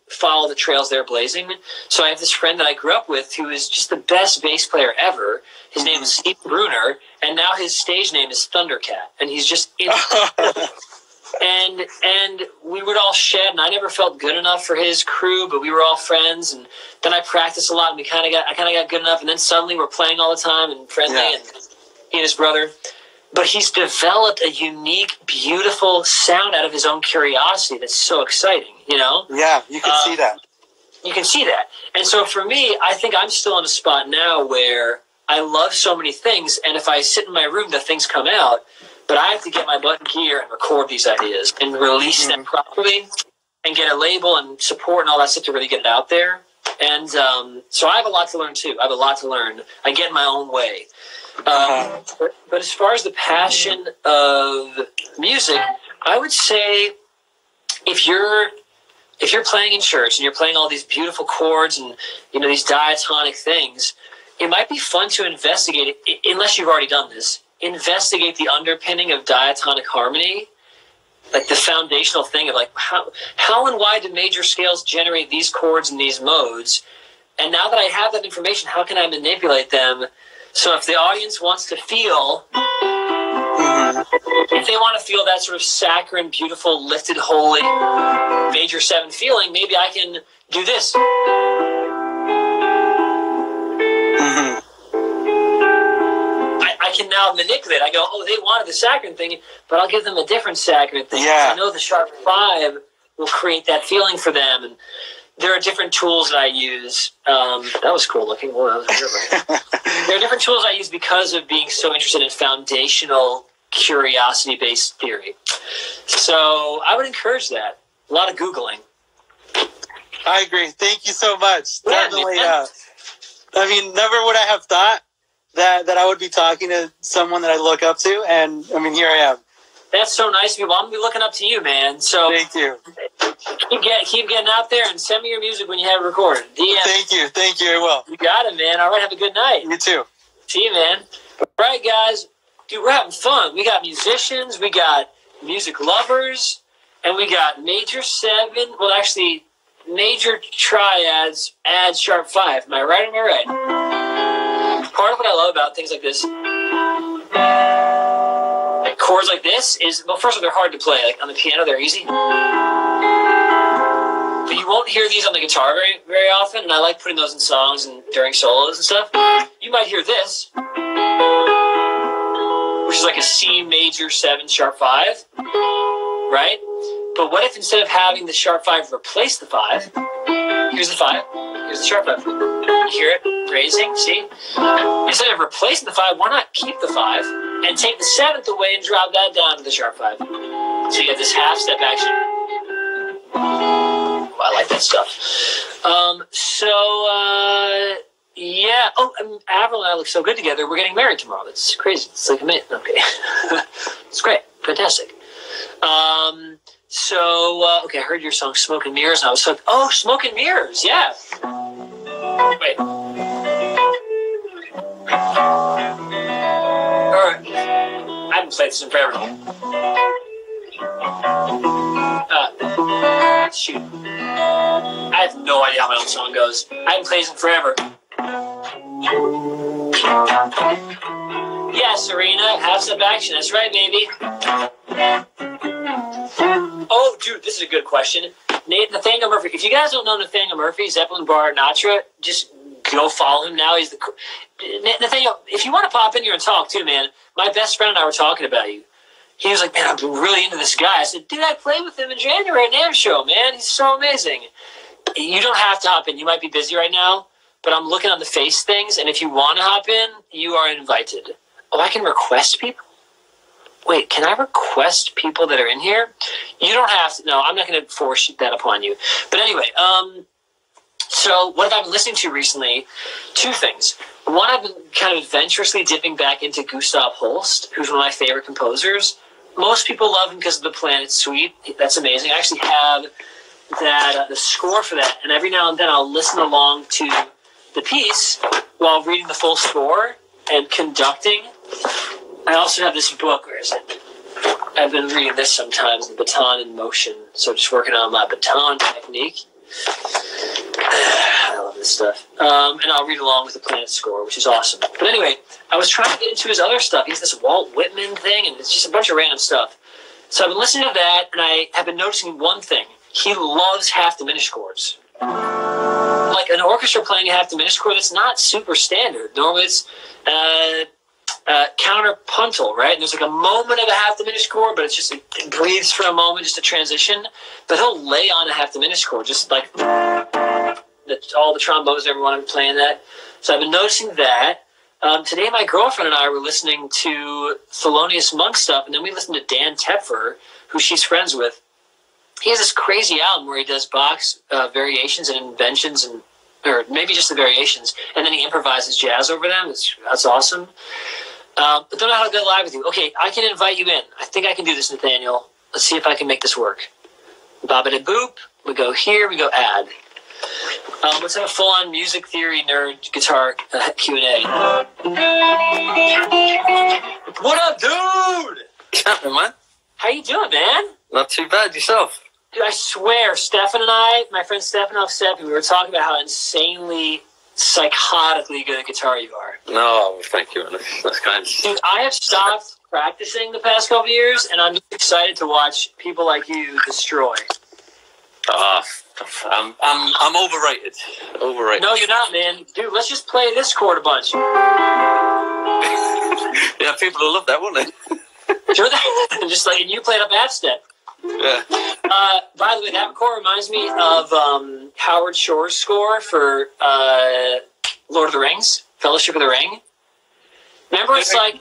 follow the trails they're blazing. So I have this friend that I grew up with who is just the best bass player ever. His name is Steve Bruner, and now his stage name is Thundercat, and he's just and we would all shed, and I never felt good enough for his crew, but we were all friends, and then I practiced a lot, and I kind of got good enough, and then suddenly we're playing all the time and friendly, and he and his brother. But he's developed a unique, beautiful sound out of his own curiosity that's so exciting, Yeah, you can see that. You can see that. And so for me, I think I'm still in a spot now where I love so many things, and if I sit in my room, the things come out, but I have to get my butt in gear and record these ideas and release them properly and get a label and support and all that stuff to really get it out there. And so I have a lot to learn, too. I get in my own way. But as far as the passion of music, I would say if you're playing in church and you're playing all these beautiful chords and these diatonic things, it might be fun to investigate it, unless you've already done this. Investigate the underpinning of diatonic harmony, like the foundational thing of like how and why do major scales generate these chords and these modes? And now that I have that information, how can I manipulate them? So if the audience wants to feel, if they want to feel that sort of saccharine, beautiful, lifted, holy, major 7 feeling, maybe I can do this. I can now manipulate. I go, oh, they wanted the saccharine thing, but I'll give them a different saccharine thing. Yeah. I know the sharp 5 will create that feeling for them, and there are different tools that I use. That was cool looking. Whoa, that was weird. There are different tools I use because of being so interested in foundational curiosity-based theory. So I would encourage that. A lot of Googling. I agree. Thank you so much. Yeah, Definitely. Never would I have thought that I would be talking to someone that I look up to, and here I am. That's so nice of you. Well, I'm going to be looking up to you, man. So thank you. Keep getting out there and send me your music when you have it recorded. DM. Thank you. I will. You got it, man. All right, have a good night. You too. See you, man. All right, guys. Dude, we're having fun. We got musicians, we got music lovers, and we got major 7. Well, actually, major triads, add sharp 5. Am I right or am I right? Part of what I love about things like this, like chords like this is, well, first of all, they're hard to play. Like on the piano, they're easy. But you won't hear these on the guitar very, very often, and I like putting those in songs and during solos and stuff. You might hear this, which is like a C major 7 sharp 5, right? But what if instead of having the sharp 5 replace the 5, here's the 5, here's the sharp 5. You hear it raising, see? Instead of replacing the 5, why not keep the 5 and take the 7th away and drop that down to the sharp 5? So you have this half step action. Oh, I like that stuff. Yeah. Oh, Avril and I look so good together. We're getting married tomorrow. That's crazy. It's like amazing. Okay. It's great. Fantastic. Okay, I heard your song Smoke and Mirrors, and I was like, oh, Smoke and Mirrors, yeah. Wait. Alright. I haven't played this in forever. Shoot. I have no idea how my own song goes. I haven't played this in forever. Yeah, Serena, have some action. That's right, baby. Oh, dude, this is a good question. Nathaniel Murphy. If you guys don't know Nathaniel Murphy, Zeppelin Bar Natra, just go follow him now. He's the Nathaniel. If you want to pop in here and talk too, man. My best friend and I were talking about you. He was like, man, I'm really into this guy. I said, dude, I played with him in January at NAMM show, man. He's so amazing. You don't have to hop in. You might be busy right now, but I'm looking on the face things, and if you want to hop in, you are invited. Oh, I can request people? Wait, can I request people that are in here? You don't have to. No, I'm not going to force that upon you. But anyway, so what have I been listening to recently? 2 things. One, I've been kind of adventurously dipping back into Gustav Holst, who's one of my favorite composers. Most people love him because of The Planet Suite. That's amazing. I actually have the score for that, and every now and then I'll listen along to the piece while reading the full score and conducting. I also have this book. Where is it? I've been reading this sometimes, The Baton in Motion. So just working on my baton technique. I love this stuff. And I'll read along with the Planet score, which is awesome. But anyway, I was trying to get into his other stuff. He has this Walt Whitman thing, and it's just a bunch of random stuff. So I've been listening to that, and I have been noticing one thing. He loves half diminished chords. Like an orchestra playing a half diminished chord, that's not super standard. Normally it's counterpuntal, right? And there's like a moment of a half diminished chord, but it's just it breathes for a moment, just a transition. But he'll lay on a half diminished chord, just like all the trombones and everyone playing that. So I've been noticing that. Today, my girlfriend and I were listening to Thelonious Monk stuff, and then we listened to Dan Tepfer, who she's friends with. He has this crazy album where he does Bach's variations and inventions, or maybe just the variations, and then he improvises jazz over them. That's awesome. But don't know how to go live with you. Okay, I can invite you in. I think I can do this, Nathaniel. Let's see if I can make this work. Bob-a-da-boop. We go here. We go add. Let's have a full-on music theory nerd guitar Q&A. What up, dude? What's happening, man? How you doing, man? Not too bad. Yourself? Dude, I swear, Stefan and I, my friend Stefan Offset, we were talking about how insanely, psychotically good a guitar you are. No, thank you. That's kind. Dude, I have stopped practicing the past couple of years, and I'm just excited to watch people like you destroy. I'm overrated. Overrated. No, you're not, man. Dude, let's just play this chord a bunch. Yeah, people will love that, won't they? Sure, just like, and you played up half step. Yeah. By the way, that chord reminds me of Howard Shore's score for Lord of the Rings, Fellowship of the Ring. Remember, it's like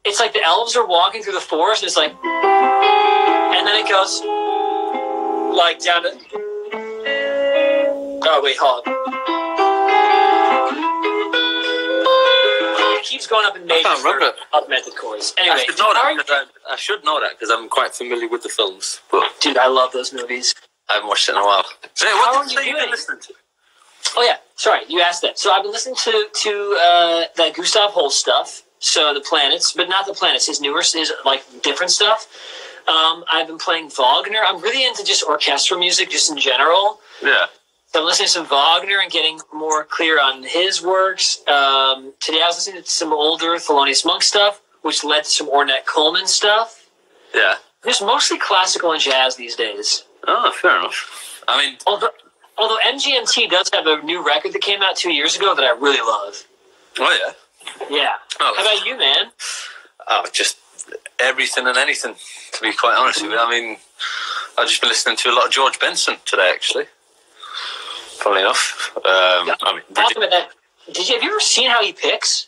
the elves are walking through the forest, and it's like, and then it goes like down to. Oh wait, hold on. It keeps going up in major augmented chords. Anyway, I should know that because I'm quite familiar with the films. But dude, I love those movies. I haven't watched it in a while. Zane, what did you say you've been listening to? Oh yeah, sorry, you asked that. So I've been listening to that Gustav Holst stuff. So the Planets, but not the Planets. His newer is like different stuff. I've been playing Wagner. I'm really into just orchestral music, just in general. Yeah. So I'm listening to some Wagner and getting more clear on his works. Today I was listening to some older Thelonious Monk stuff, which led to some Ornette Coleman stuff. Yeah. There's mostly classical and jazz these days. Oh, fair enough. I mean, although MGMT does have a new record that came out 2 years ago that I really love. oh yeah. Yeah. Oh, How about you, man? Oh, just everything and anything, to be quite honest with you. I mean, I've just been listening to a lot of George Benson today, actually. Funnily enough. Talking about that, have you ever seen how he picks?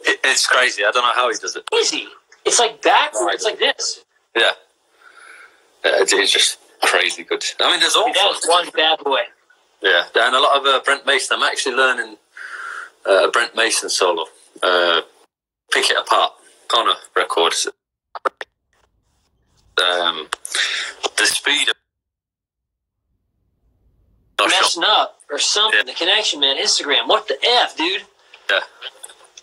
It's crazy. I don't know how he does it. Easy. It's like backwards. It's like this. Yeah. It's just crazy good. I mean, there's all That's one bad boy. Yeah, and a lot of Brent Mason. I'm actually learning a Brent Mason solo. Pick It Apart on a record. The speed of Messing up or something. Yeah. The connection, man. Instagram. What the F, dude? Yeah.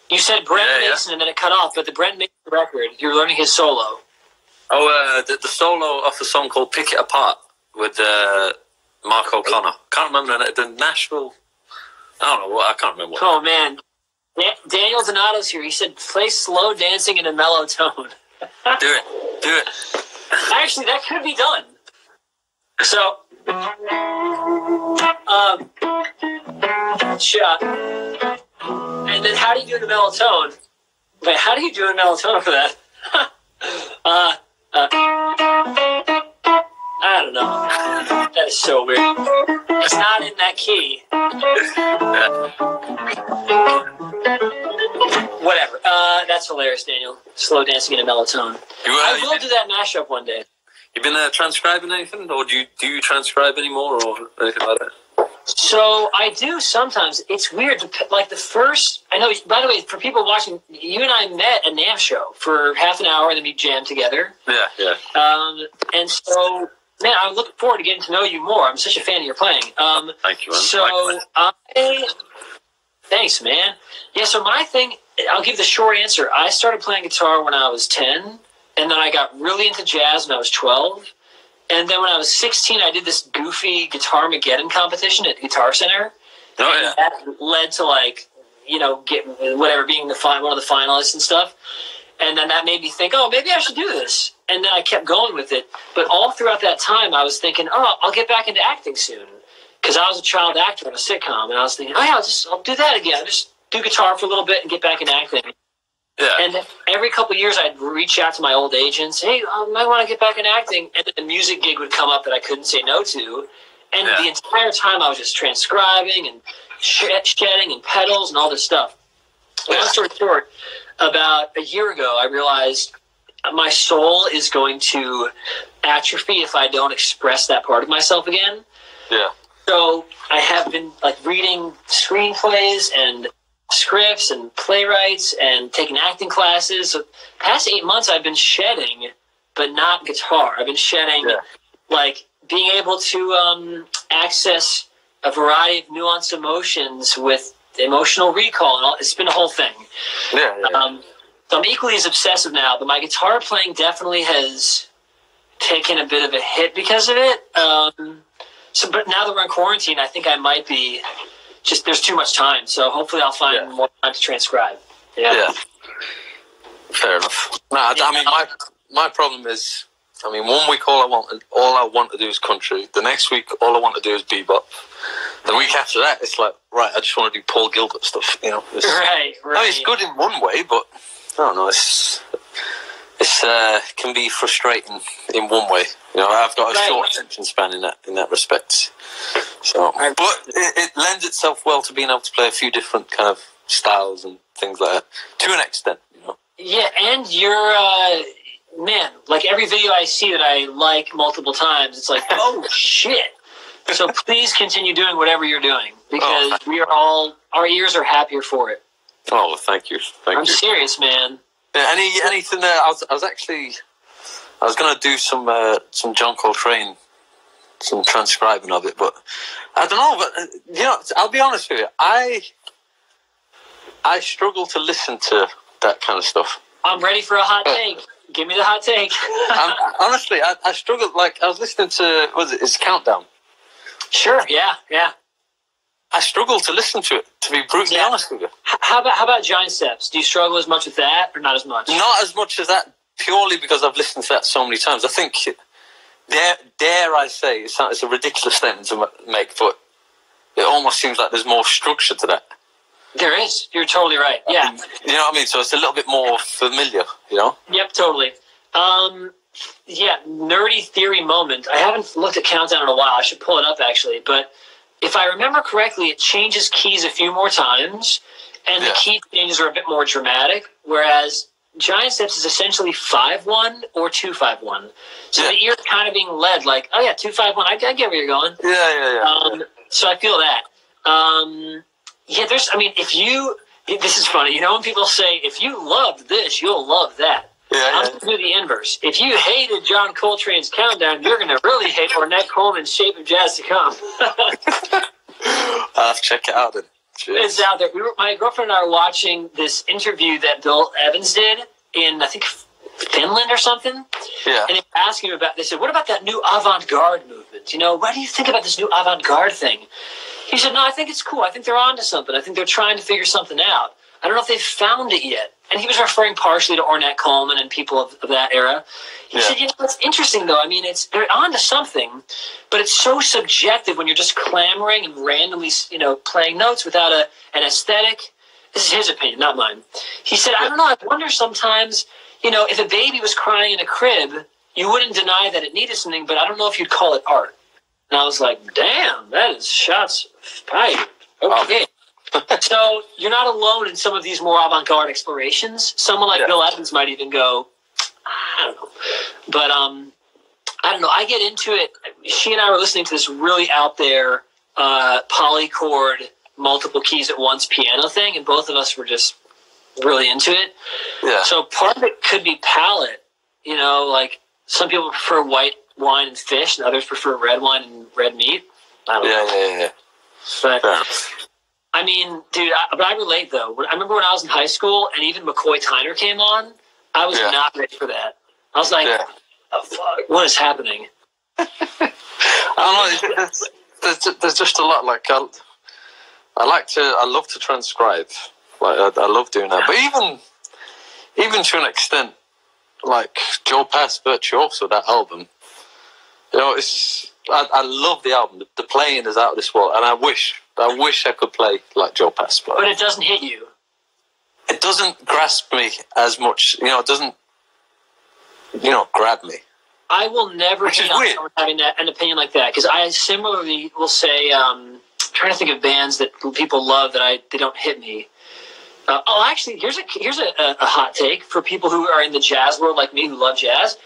You said Brent Mason and then it cut off, but the Brent Mason record, you're learning his solo. Oh, the solo off a song called Pick It Apart with Mark O'Connor. Can't remember the Nashville. I don't know what. I can't remember what. Oh, man. Daniel Donato's here. He said, play slow dancing in a mellow tone. Do it. Actually, that could be done. So, shot. And then how do you do the mellow tone? Wait, how do you do a mellow tone for that? I don't know. That is so weird. It's not in that key. Whatever. That's hilarious, Daniel. Slow dancing in a mellow tone. I will do that mashup one day. You been transcribing anything, or do you transcribe anymore, or anything like that? So I do sometimes. It's weird. Like the first, I know. By the way, for people watching, you and I met at a NAMM show for half an hour, and then we jammed together. Yeah. And so, man, I'm looking forward to getting to know you more. I'm such a fan of your playing. Thank you, man. So, thanks, man. Yeah. So my thing, I'll give the short answer. I started playing guitar when I was 10, and then I got really into jazz when I was 12. And then when I was 16, I did this goofy Guitar Mageddon competition at Guitar Center. Oh, yeah. And that led to, being one of the finalists and stuff. And then that made me think, maybe I should do this. And then I kept going with it. But all throughout that time, I was thinking, I'll get back into acting soon. Because I was a child actor in a sitcom. And I was thinking, I'll do that again. I'll just do guitar for a little bit and get back into acting. Yeah. And every couple of years, I'd reach out to my old agents. Hey, I might want to get back in acting. And then a music gig would come up that I couldn't say no to. And the entire time, I was just transcribing and shedding and pedals and all this stuff. Long story short, about a year ago, I realized my soul is going to atrophy if I don't express that part of myself again. Yeah. So I have been reading screenplays and scripts and playwrights and taking acting classes. So past 8 months I've been shedding, but not guitar. I've been shedding being able to access a variety of nuanced emotions with emotional recall and all. It's been a whole thing. Yeah. So I'm equally as obsessive now, but my guitar playing definitely has taken a bit of a hit because of it. But now that we're in quarantine, I think I might be there's too much time, so hopefully I'll find more time to transcribe. Yeah. Fair enough. No, I mean, my problem is, 1 week all I want to do is country. The next week, all I want to do is bebop. The week after that, it's like, right, I just want to do Paul Gilbert stuff. Right. It's good in one way, but I don't know. It can be frustrating in one way. I've got a short attention span in that respect. So, but it lends itself well to being able to play a few different kind of styles and things like that to an extent. Yeah, and you're man. Like every video I see that I like multiple times, it's like, oh shit. So please continue doing whatever you're doing because our ears are happier for it. Oh, thank you. I'm serious, man. Yeah, anything there? I was going to do some John Coltrane, some transcribing of it, but I don't know. But I'll be honest with you. I struggle to listen to that kind of stuff. I'm ready for a hot take. Give me the hot take. Honestly, I struggle. Like I was listening to, it's Countdown. Sure. Yeah. I struggle to listen to it, to be brutally honest with you. How about Giant Steps? Do you struggle as much with that, or not as much? Not as much as that, purely because I've listened to that so many times. I think, dare I say, it's a ridiculous statement to make, but it almost seems like there's more structure to that. There is. You're totally right. Yeah. You know what I mean? So it's a little bit more familiar, you know? Yep, totally. Yeah, nerdy theory moment. I haven't looked at Countdown in a while. I should pull it up, actually. But if I remember correctly, it changes keys a few more times, and the key changes are a bit more dramatic, whereas Giant Steps is essentially 5-1 or 2-5-1. So the ear's kind of being led like, oh, yeah, 2-5-1. I get where you're going. Yeah. So I feel that. This is funny. You know when people say, if you loved this, you'll love that. I'm going to do the inverse. If you hated John Coltrane's Countdown, you're going to really hate Ornette Coleman's Shape of Jazz to Come. I'll have to check it out then. Jeez. It's out there. My girlfriend and I were watching this interview that Bill Evans did in, I think, Finland or something. Yeah. And they were asking him about, they said, what about that new avant-garde movement? You know, what do you think about this new avant-garde thing? He said, no, I think it's cool. I think they're onto something. I think they're trying to figure something out. I don't know if they've found it yet. And he was referring partially to Ornette Coleman and people of that era. He said, you know, it's interesting, though. I mean, they're onto something, but it's so subjective when you're just clamoring and randomly, you know, playing notes without an aesthetic. This is his opinion, not mine. He said, I don't know, I wonder sometimes, you know, if a baby was crying in a crib, you wouldn't deny that it needed something, but I don't know if you'd call it art. And I was like, damn, that is shots fired. Okay. So you're not alone in some of these more avant-garde explorations. Someone like Bill Evans might even go, I don't know. But I don't know. I get into it. She and I were listening to this really out there polychord, multiple keys at once piano thing, and both of us were just really into it. Yeah. So part of it could be palate. You know, like some people prefer white wine and fish, and others prefer red wine and red meat. I don't know. Yeah. But I mean, dude, but I relate, though. I remember when I was in high school and even McCoy Tyner came on, I was not ready for that. I was like, oh, fuck, what is happening? I don't know. There's just a lot. Like, I love to transcribe. Like, I love doing that. But even to an extent, like Joe Pass Virtuoso, that album, you know, I love the album. The playing is out of this world, and I wish I could play like Joe Pass. But it doesn't hit you. It doesn't grasp me as much. You know, it doesn't, you know, grab me. I will never hate on someone having an opinion like that, because I similarly will say, trying to think of bands that people love that they don't hit me. Actually, here's a hot take for people who are in the jazz world like me who love jazz.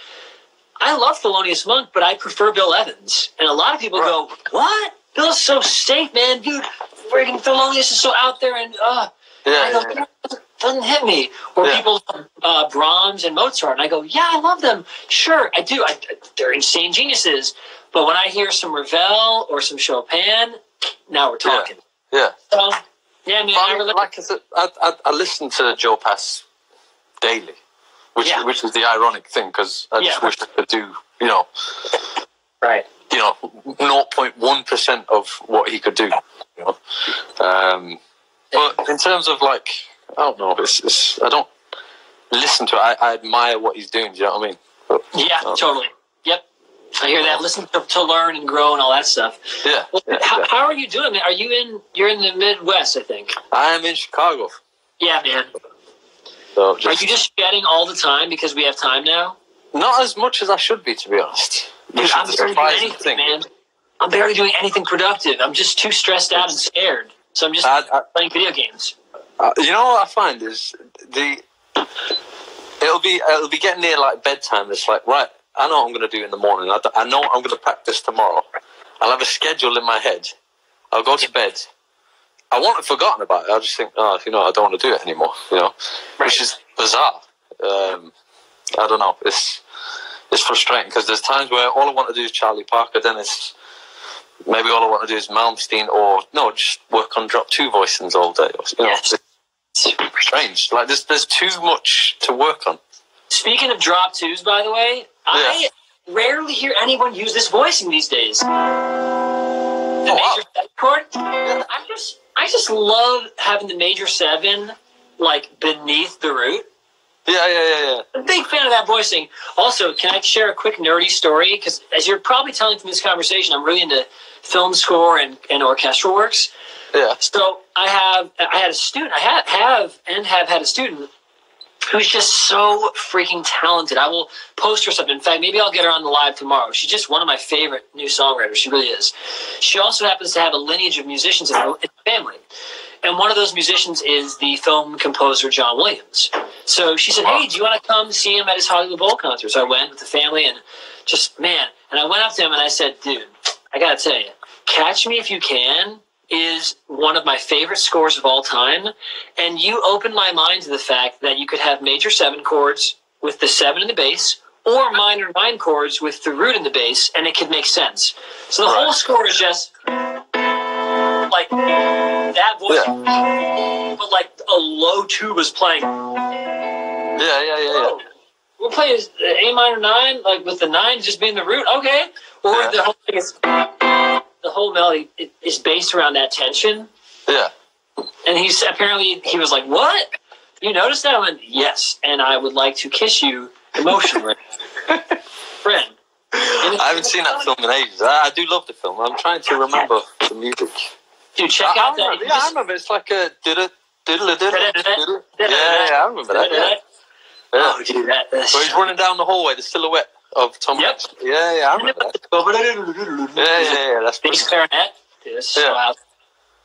I love Thelonious Monk, but I prefer Bill Evans. And a lot of people go, what? Bill's so safe, man. Dude, freaking Thelonious is so out there. And it doesn't hit me. Or people love Brahms and Mozart. And I go, yeah, I love them. Sure, I do. They're insane geniuses. But when I hear some Ravel or some Chopin, now we're talking. Yeah. So, yeah, man. I listen to Joe Pass daily. Which is the ironic thing, because I just wish I could do, you know, 0.1% of what he could do. You know? But in terms of, like, I don't know, I don't listen to it. I admire what he's doing. Do you know what I mean? But, totally. Yep, I hear that. Listen to learn and grow and all that stuff. Yeah. Well, how are you doing, man? You're in the Midwest, I think. I am in Chicago. Yeah, man. So are you just shedding all the time because we have time now? Not as much as I should be, to be honest. Dude, I'm barely doing anything, man. I'm barely doing anything productive. I'm just too stressed out and scared. So I'm just playing video games. You know what I find is it'll be getting near like bedtime. It's like, right, I know what I'm going to do in the morning. I know what I'm going to practice tomorrow. I'll have a schedule in my head. I'll go to bed. I won't have forgotten about it. I'll just think, I don't want to do it anymore, you know, which is bizarre. I don't know. It's frustrating because there's times where all I want to do is Charlie Parker, then it's maybe all I want to do is Malmsteen, or just work on drop 2 voicings all day. You know, it's strange. Like there's too much to work on. Speaking of drop 2s, by the way, I rarely hear anyone use this voicing these days. The major 7 chord. I just love having the major 7 like beneath the root. Yeah. I'm a big fan of that voicing. Also, can I share a quick nerdy story? Because as you're probably telling from this conversation, I'm really into film score and orchestral works. Yeah. So I had a student. I have had a student who's just so freaking talented. I will post her something. In fact, maybe I'll get her on the live tomorrow. She's just one of my favorite new songwriters. She really is. She also happens to have a lineage of musicians in her family. And one of those musicians is the film composer John Williams. So she said, hey, do you want to come see him at his Hollywood Bowl concert? So I went with the family and and I went up to him and I said, dude, I got to tell you, Catch Me If You Can is one of my favorite scores of all time. And you opened my mind to the fact that you could have major 7 chords with the 7 in the bass or minor 9 chords with the root in the bass, and it could make sense. So the whole score is just like that voice, but like a low tuba is playing. Yeah. We're playing A minor 9, like with the 9 just being the root, okay. Or the whole thing is, the whole melody is based around that tension. Yeah. And he was like, what? You noticed that? I went, yes, and I would like to kiss you emotionally. Friend. I haven't seen that film in ages. I do love the film. I'm trying to remember the music. Dude, check out that. I remember. It's like a diddle. Yeah, I remember that. Yeah. Oh, dude, where he's running down the hallway, the silhouette of Tom Hanks. Yeah, I remember that. Yeah, that's bass clarinet. Dude, that's so loud.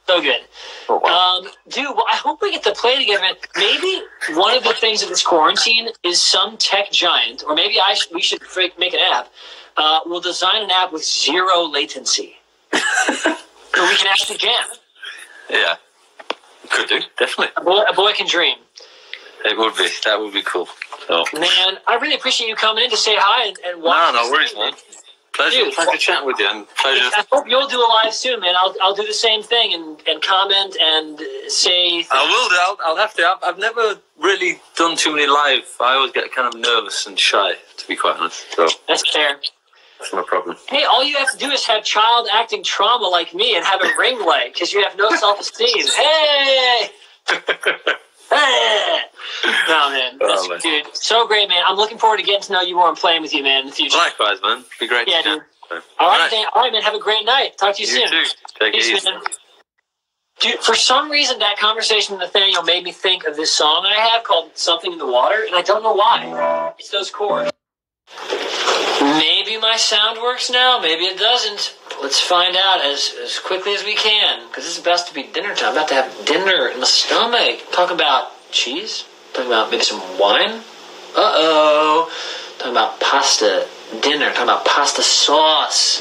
So good. Oh, wow. Dude, well, I hope we get to play together. Maybe one of the things of this quarantine is some tech giant, or maybe we should make an app. We'll design an app with 0 latency. So we can actually jam. Yeah. Could do, definitely. A boy can dream. It would be. That would be cool. So. Man, I really appreciate you coming in to say hi and watch. No worries, man. Pleasure chatting with you, and pleasure. I hope you'll do a live soon, man. I'll do the same thing and comment and say. I will do. I'll have to. I've never really done too many live. I always get kind of nervous and shy, to be quite honest. So that's fair. That's no problem. Hey, all you have to do is have child acting trauma like me and have a ring light because you have no self-esteem. Hey. Hey! No, man. Dude, so great, man. I'm looking forward to getting to know you more and playing with you, man, in the future. Likewise, man. It'd be great. Yeah, dude. All right, man. Have a great night. Talk to you soon. You too. Take it easy. Man. Dude, for some reason, that conversation with Nathaniel made me think of this song I have called Something in the Water, and I don't know why. It's those chords. Maybe my sound works now. Maybe it doesn't. Let's find out as quickly as we can, because it's about to be dinner time. I'm about to have dinner in my stomach. Talking about cheese. Talking about maybe some wine. Uh-oh. Talking about pasta dinner. Talking about pasta sauce.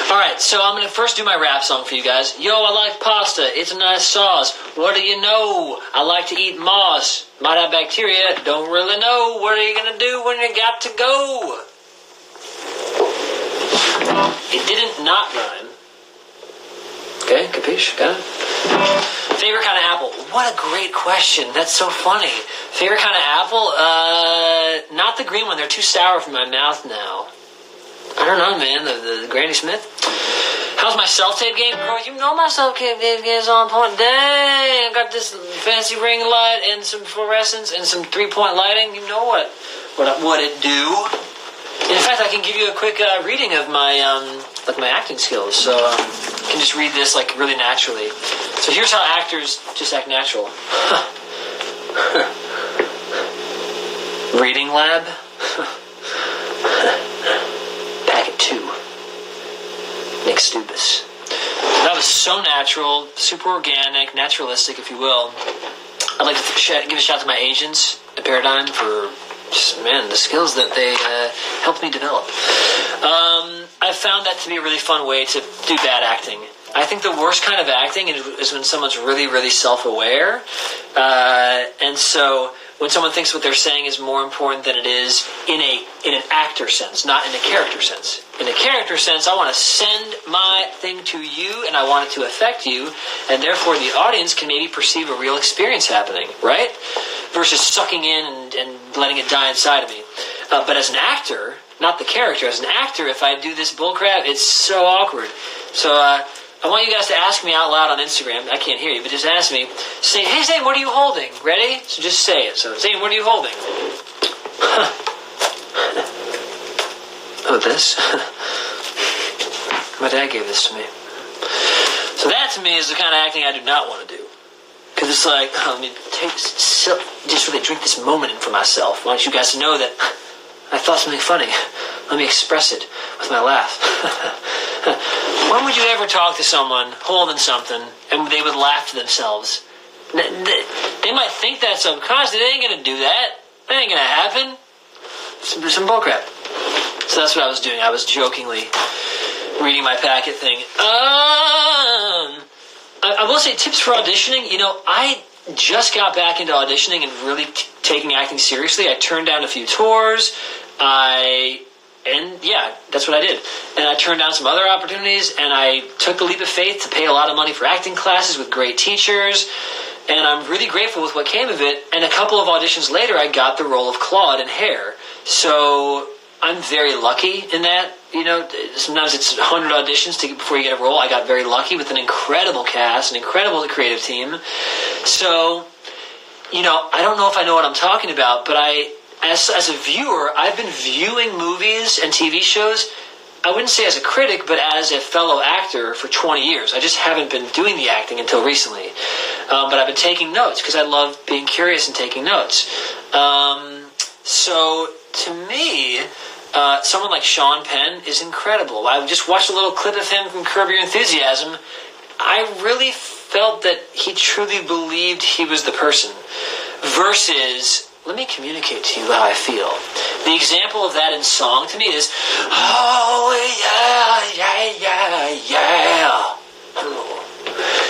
All right, so I'm going to first do my rap song for you guys. Yo, I like pasta. It's a nice sauce. What do you know? I like to eat moss. Might have bacteria. Don't really know. What are you going to do when you got to go? It didn't not rhyme. Okay, capiche? Got it? Favorite kind of apple? What a great question. That's so funny. Favorite kind of apple? Not the green one. They're too sour for my mouth now. I don't know, man. The Granny Smith. How's my self-tape game? Girl, you know my self-tape game is on point. Dang, I got this fancy ring light and some fluorescence and some 3-point lighting. You know what it do. In fact, I can give you a quick reading of my my acting skills. So you can just read this like really naturally. So here's how actors just act natural. Reading lab. Packet 2. Nick Stubis. That was so natural, super organic, naturalistic, if you will. I'd like to give a shout out to my agents at Paradigm for the skills that they helped me develop. I've found that to be a really fun way to do bad acting. I think the worst kind of acting is when someone's really, really self-aware. And so when someone thinks what they're saying is more important than it is in an actor sense, not in a character sense. In a character sense, I want to send my thing to you, and I want it to affect you, and therefore the audience can maybe perceive a real experience happening, right? Versus sucking in and letting it die inside of me. But as an actor, not the character, as an actor, if I do this bullcrap, it's so awkward. So I want you guys to ask me out loud on Instagram. I can't hear you, but just ask me. Say, hey, Zane, what are you holding? Ready? So just say it. So, Zane, what are you holding? Oh, this? My dad gave this to me. So that, to me, is the kind of acting I do not want to do. Because it's like, let me just really drink this moment in for myself. I want you guys to know that I thought something funny. Let me express it with my laugh. When would you ever talk to someone holding something and they would laugh to themselves? They might think that's subconscious. They ain't going to do that. That ain't going to happen. Some bullcrap. So that's what I was doing. I was jokingly reading my packet thing. I will say, tips for auditioning. I just got back into auditioning and really taking acting seriously. I turned down a few tours. That's what I did. And I turned down some other opportunities, and I took the leap of faith to pay a lot of money for acting classes with great teachers. And I'm really grateful with what came of it. And a couple of auditions later, I got the role of Claude in Hair. So I'm very lucky in that. Sometimes it's 100 auditions before you get a role. I got very lucky with an incredible cast, an incredible creative team. So, I don't know if I know what I'm talking about, but as a viewer, I've been viewing movies and TV shows, I wouldn't say as a critic, but as a fellow actor for 20 years. I just haven't been doing the acting until recently. But I've been taking notes because I love being curious and taking notes. So, to me, someone like Sean Penn is incredible. I just watched a little clip of him from Curb Your Enthusiasm. I really felt that he truly believed he was the person. Versus, let me communicate to you how I feel. The example of that in song to me is, oh, yeah.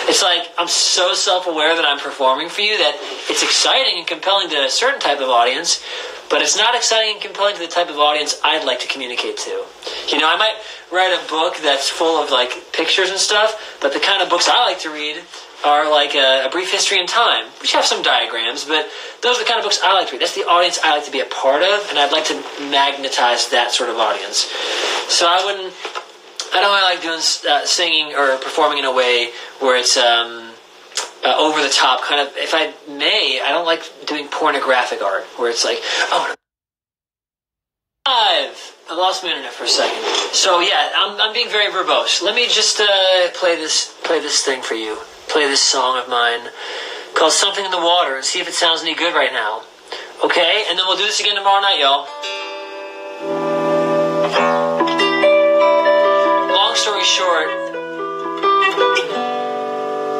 It's like I'm so self-aware that I'm performing for you that it's exciting and compelling to a certain type of audience, but it's not exciting and compelling to the type of audience I'd like to communicate to. I might write a book that's full of pictures and stuff, but the kind of books I like to read are like A Brief History in Time, which have some diagrams, but those are the kind of books I like to read. That's the audience I like to be a part of, and I'd like to magnetize that sort of audience. So I don't really like doing singing or performing in a way where it's over the top, kind of. If I may, I don't like doing pornographic art where it's like, I lost my internet for a second. So yeah, I'm being very verbose. Let me just play this thing for you. Play this song of mine called Something in the Water and see if it sounds any good right now. Okay? And then we'll do this again tomorrow night, y'all. Long story short,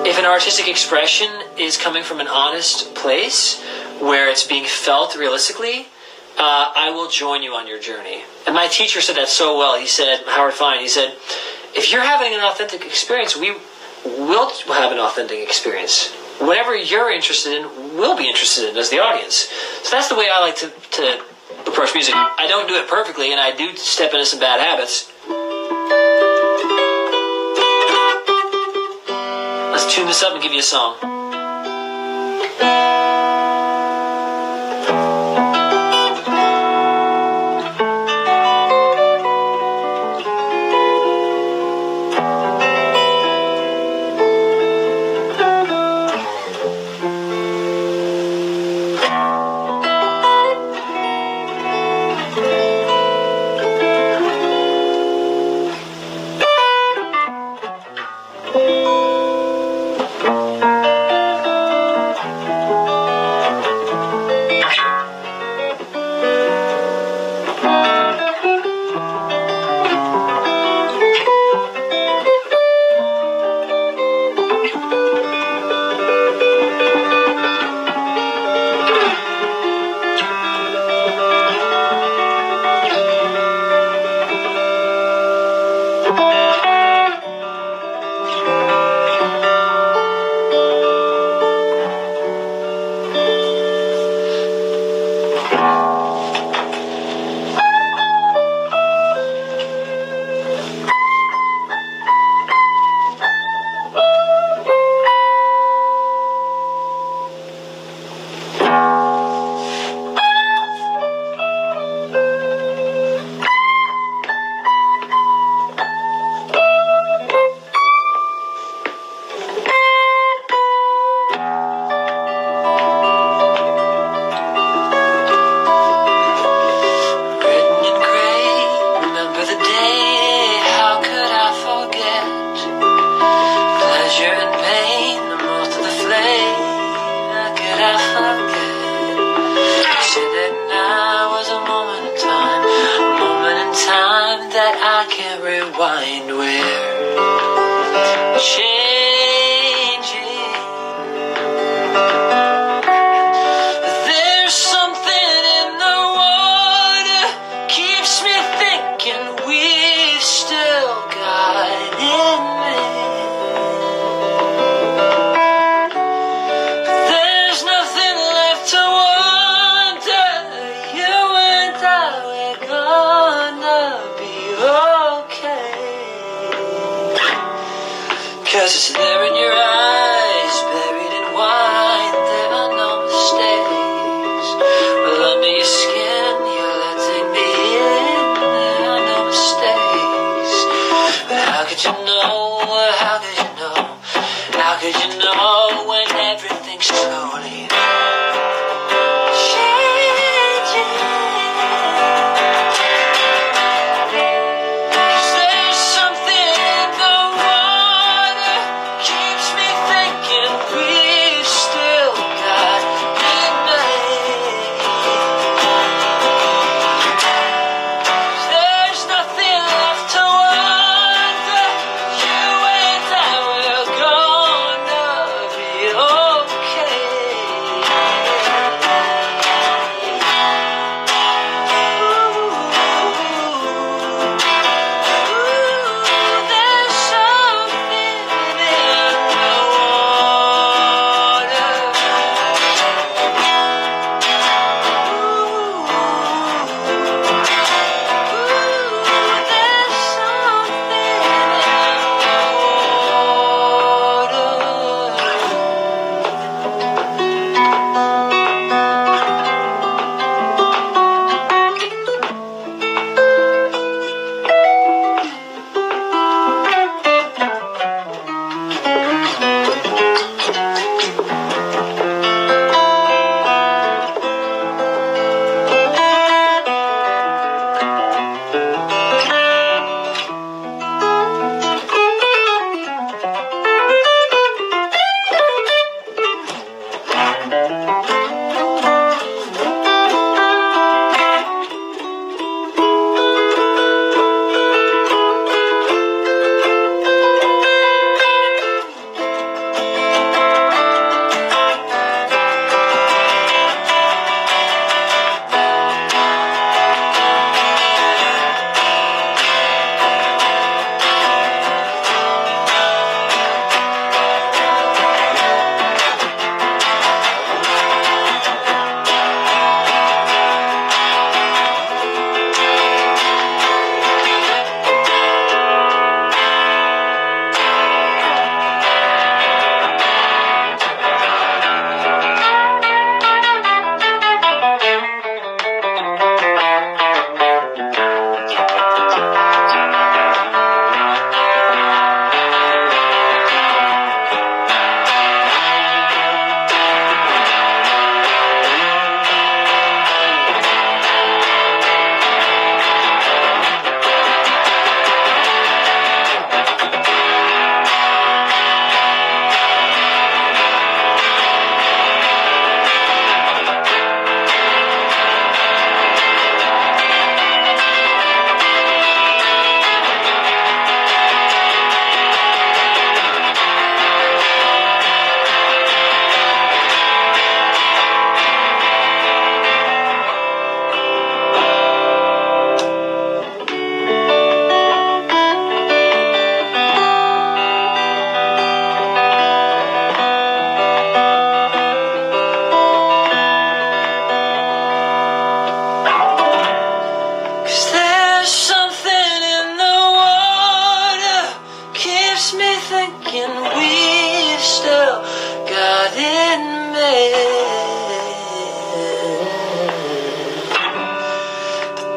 if an artistic expression is coming from an honest place where it's being felt realistically, I will join you on your journey. And my teacher said that so well. He said, Howard Fine, he said, if you're having an authentic experience, we'll have an authentic experience. Whatever you're interested in, we'll be interested in as the audience. So that's the way I like to approach music. I don't do it perfectly, and I do step into some bad habits. Let's tune this up and give you a song. rewind, we're changing. There's something in the water, keeps me thinking we've still got it in me. There's nothing left to wonder, you and I, we're gonna be okay. 'Cause it's there in your eyes, buried in wine, there are no mistakes. Well, under your skin, you're letting me in, there are no mistakes. But how could you know, how could you know, how could you know when everything's slowly changing? 'Cause there's something in the water, keeps me thinking we've still got midnight. There's nothing left to wonder, you and I, we're gonna be okay. There's something in the water. There's something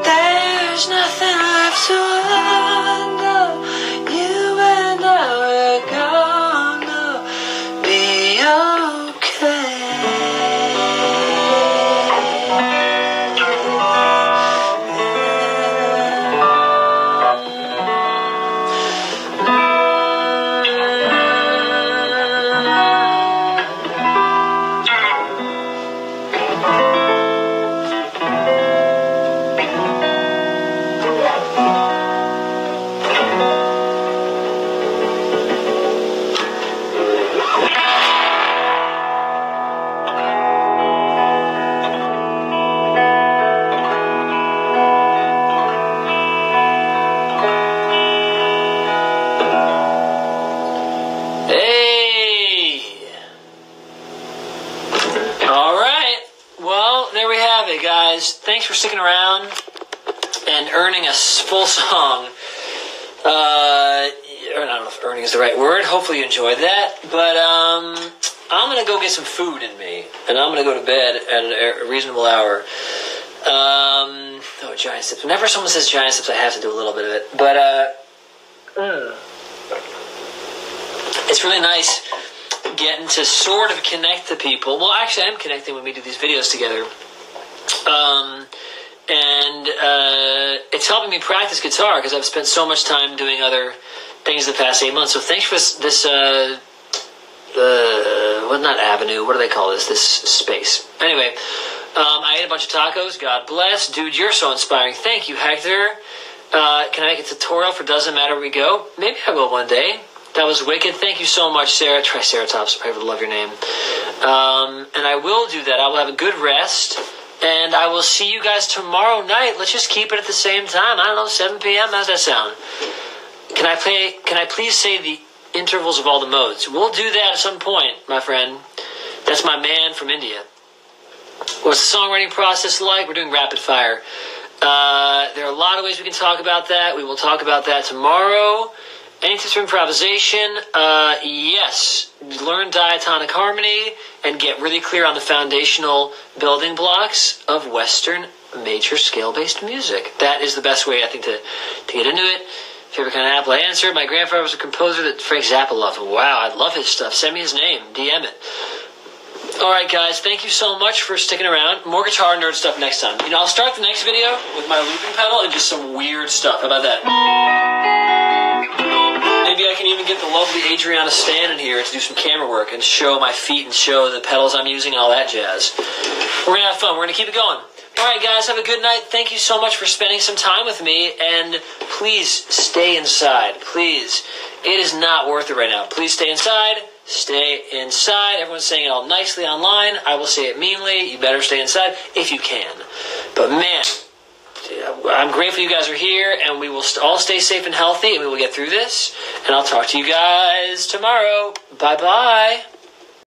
There's nothing left to wonder. You and I are gonna be okay. All right. Well, there we have it, guys. Thanks for sticking around and earning a full song. I don't know if earning is the right word. Hopefully you enjoyed that. But I'm going to go get some food in me, and I'm going to go to bed at a reasonable hour. Giant sips. Whenever someone says giant sips, I have to do a little bit of it. But it's really nice getting to sort of connect to people. Well, actually, I'm connecting when we do these videos together. And it's helping me practice guitar because I've spent so much time doing other things the past 8 months. So thanks for this not avenue, what do they call this? This space. Anyway, I ate a bunch of tacos. God bless. Dude, you're so inspiring. Thank you, Hector. Can I make a tutorial for Doesn't Matter Where We Go? Maybe I will one day. That was wicked. Thank you so much, Sarah. Triceratops. I would love your name. And I will do that. I will have a good rest. And I will see you guys tomorrow night. Let's just keep it at the same time. I don't know, 7 p.m. How's that sound? Can I please say the intervals of all the modes? We'll do that at some point, my friend. That's my man from India. What's the songwriting process like? We're doing rapid fire. There are a lot of ways we can talk about that. We will talk about that tomorrow. Any tips for improvisation? Yes. Learn diatonic harmony and get really clear on the foundational building blocks of Western major scale-based music. That is the best way, I think, to get into it. Favorite kind of apple? I answered. My grandfather was a composer that Frank Zappa loved. Wow, I love his stuff. Send me his name. DM it. All right, guys. Thank you so much for sticking around. More guitar nerd stuff next time. I'll start the next video with my looping pedal and just some weird stuff. How about that? Maybe I can even get the lovely Adriana Stan in here to do some camera work and show my feet and show the pedals I'm using and all that jazz. We're going to have fun. We're going to keep it going. All right, guys, have a good night. Thank you so much for spending some time with me. And please stay inside. Please. It is not worth it right now. Please stay inside. Stay inside. Everyone's saying it all nicely online. I will say it meanly. You better stay inside if you can. But, man, I'm grateful you guys are here, and we will all stay safe and healthy, and we will get through this. And I'll talk to you guys tomorrow. Bye-bye.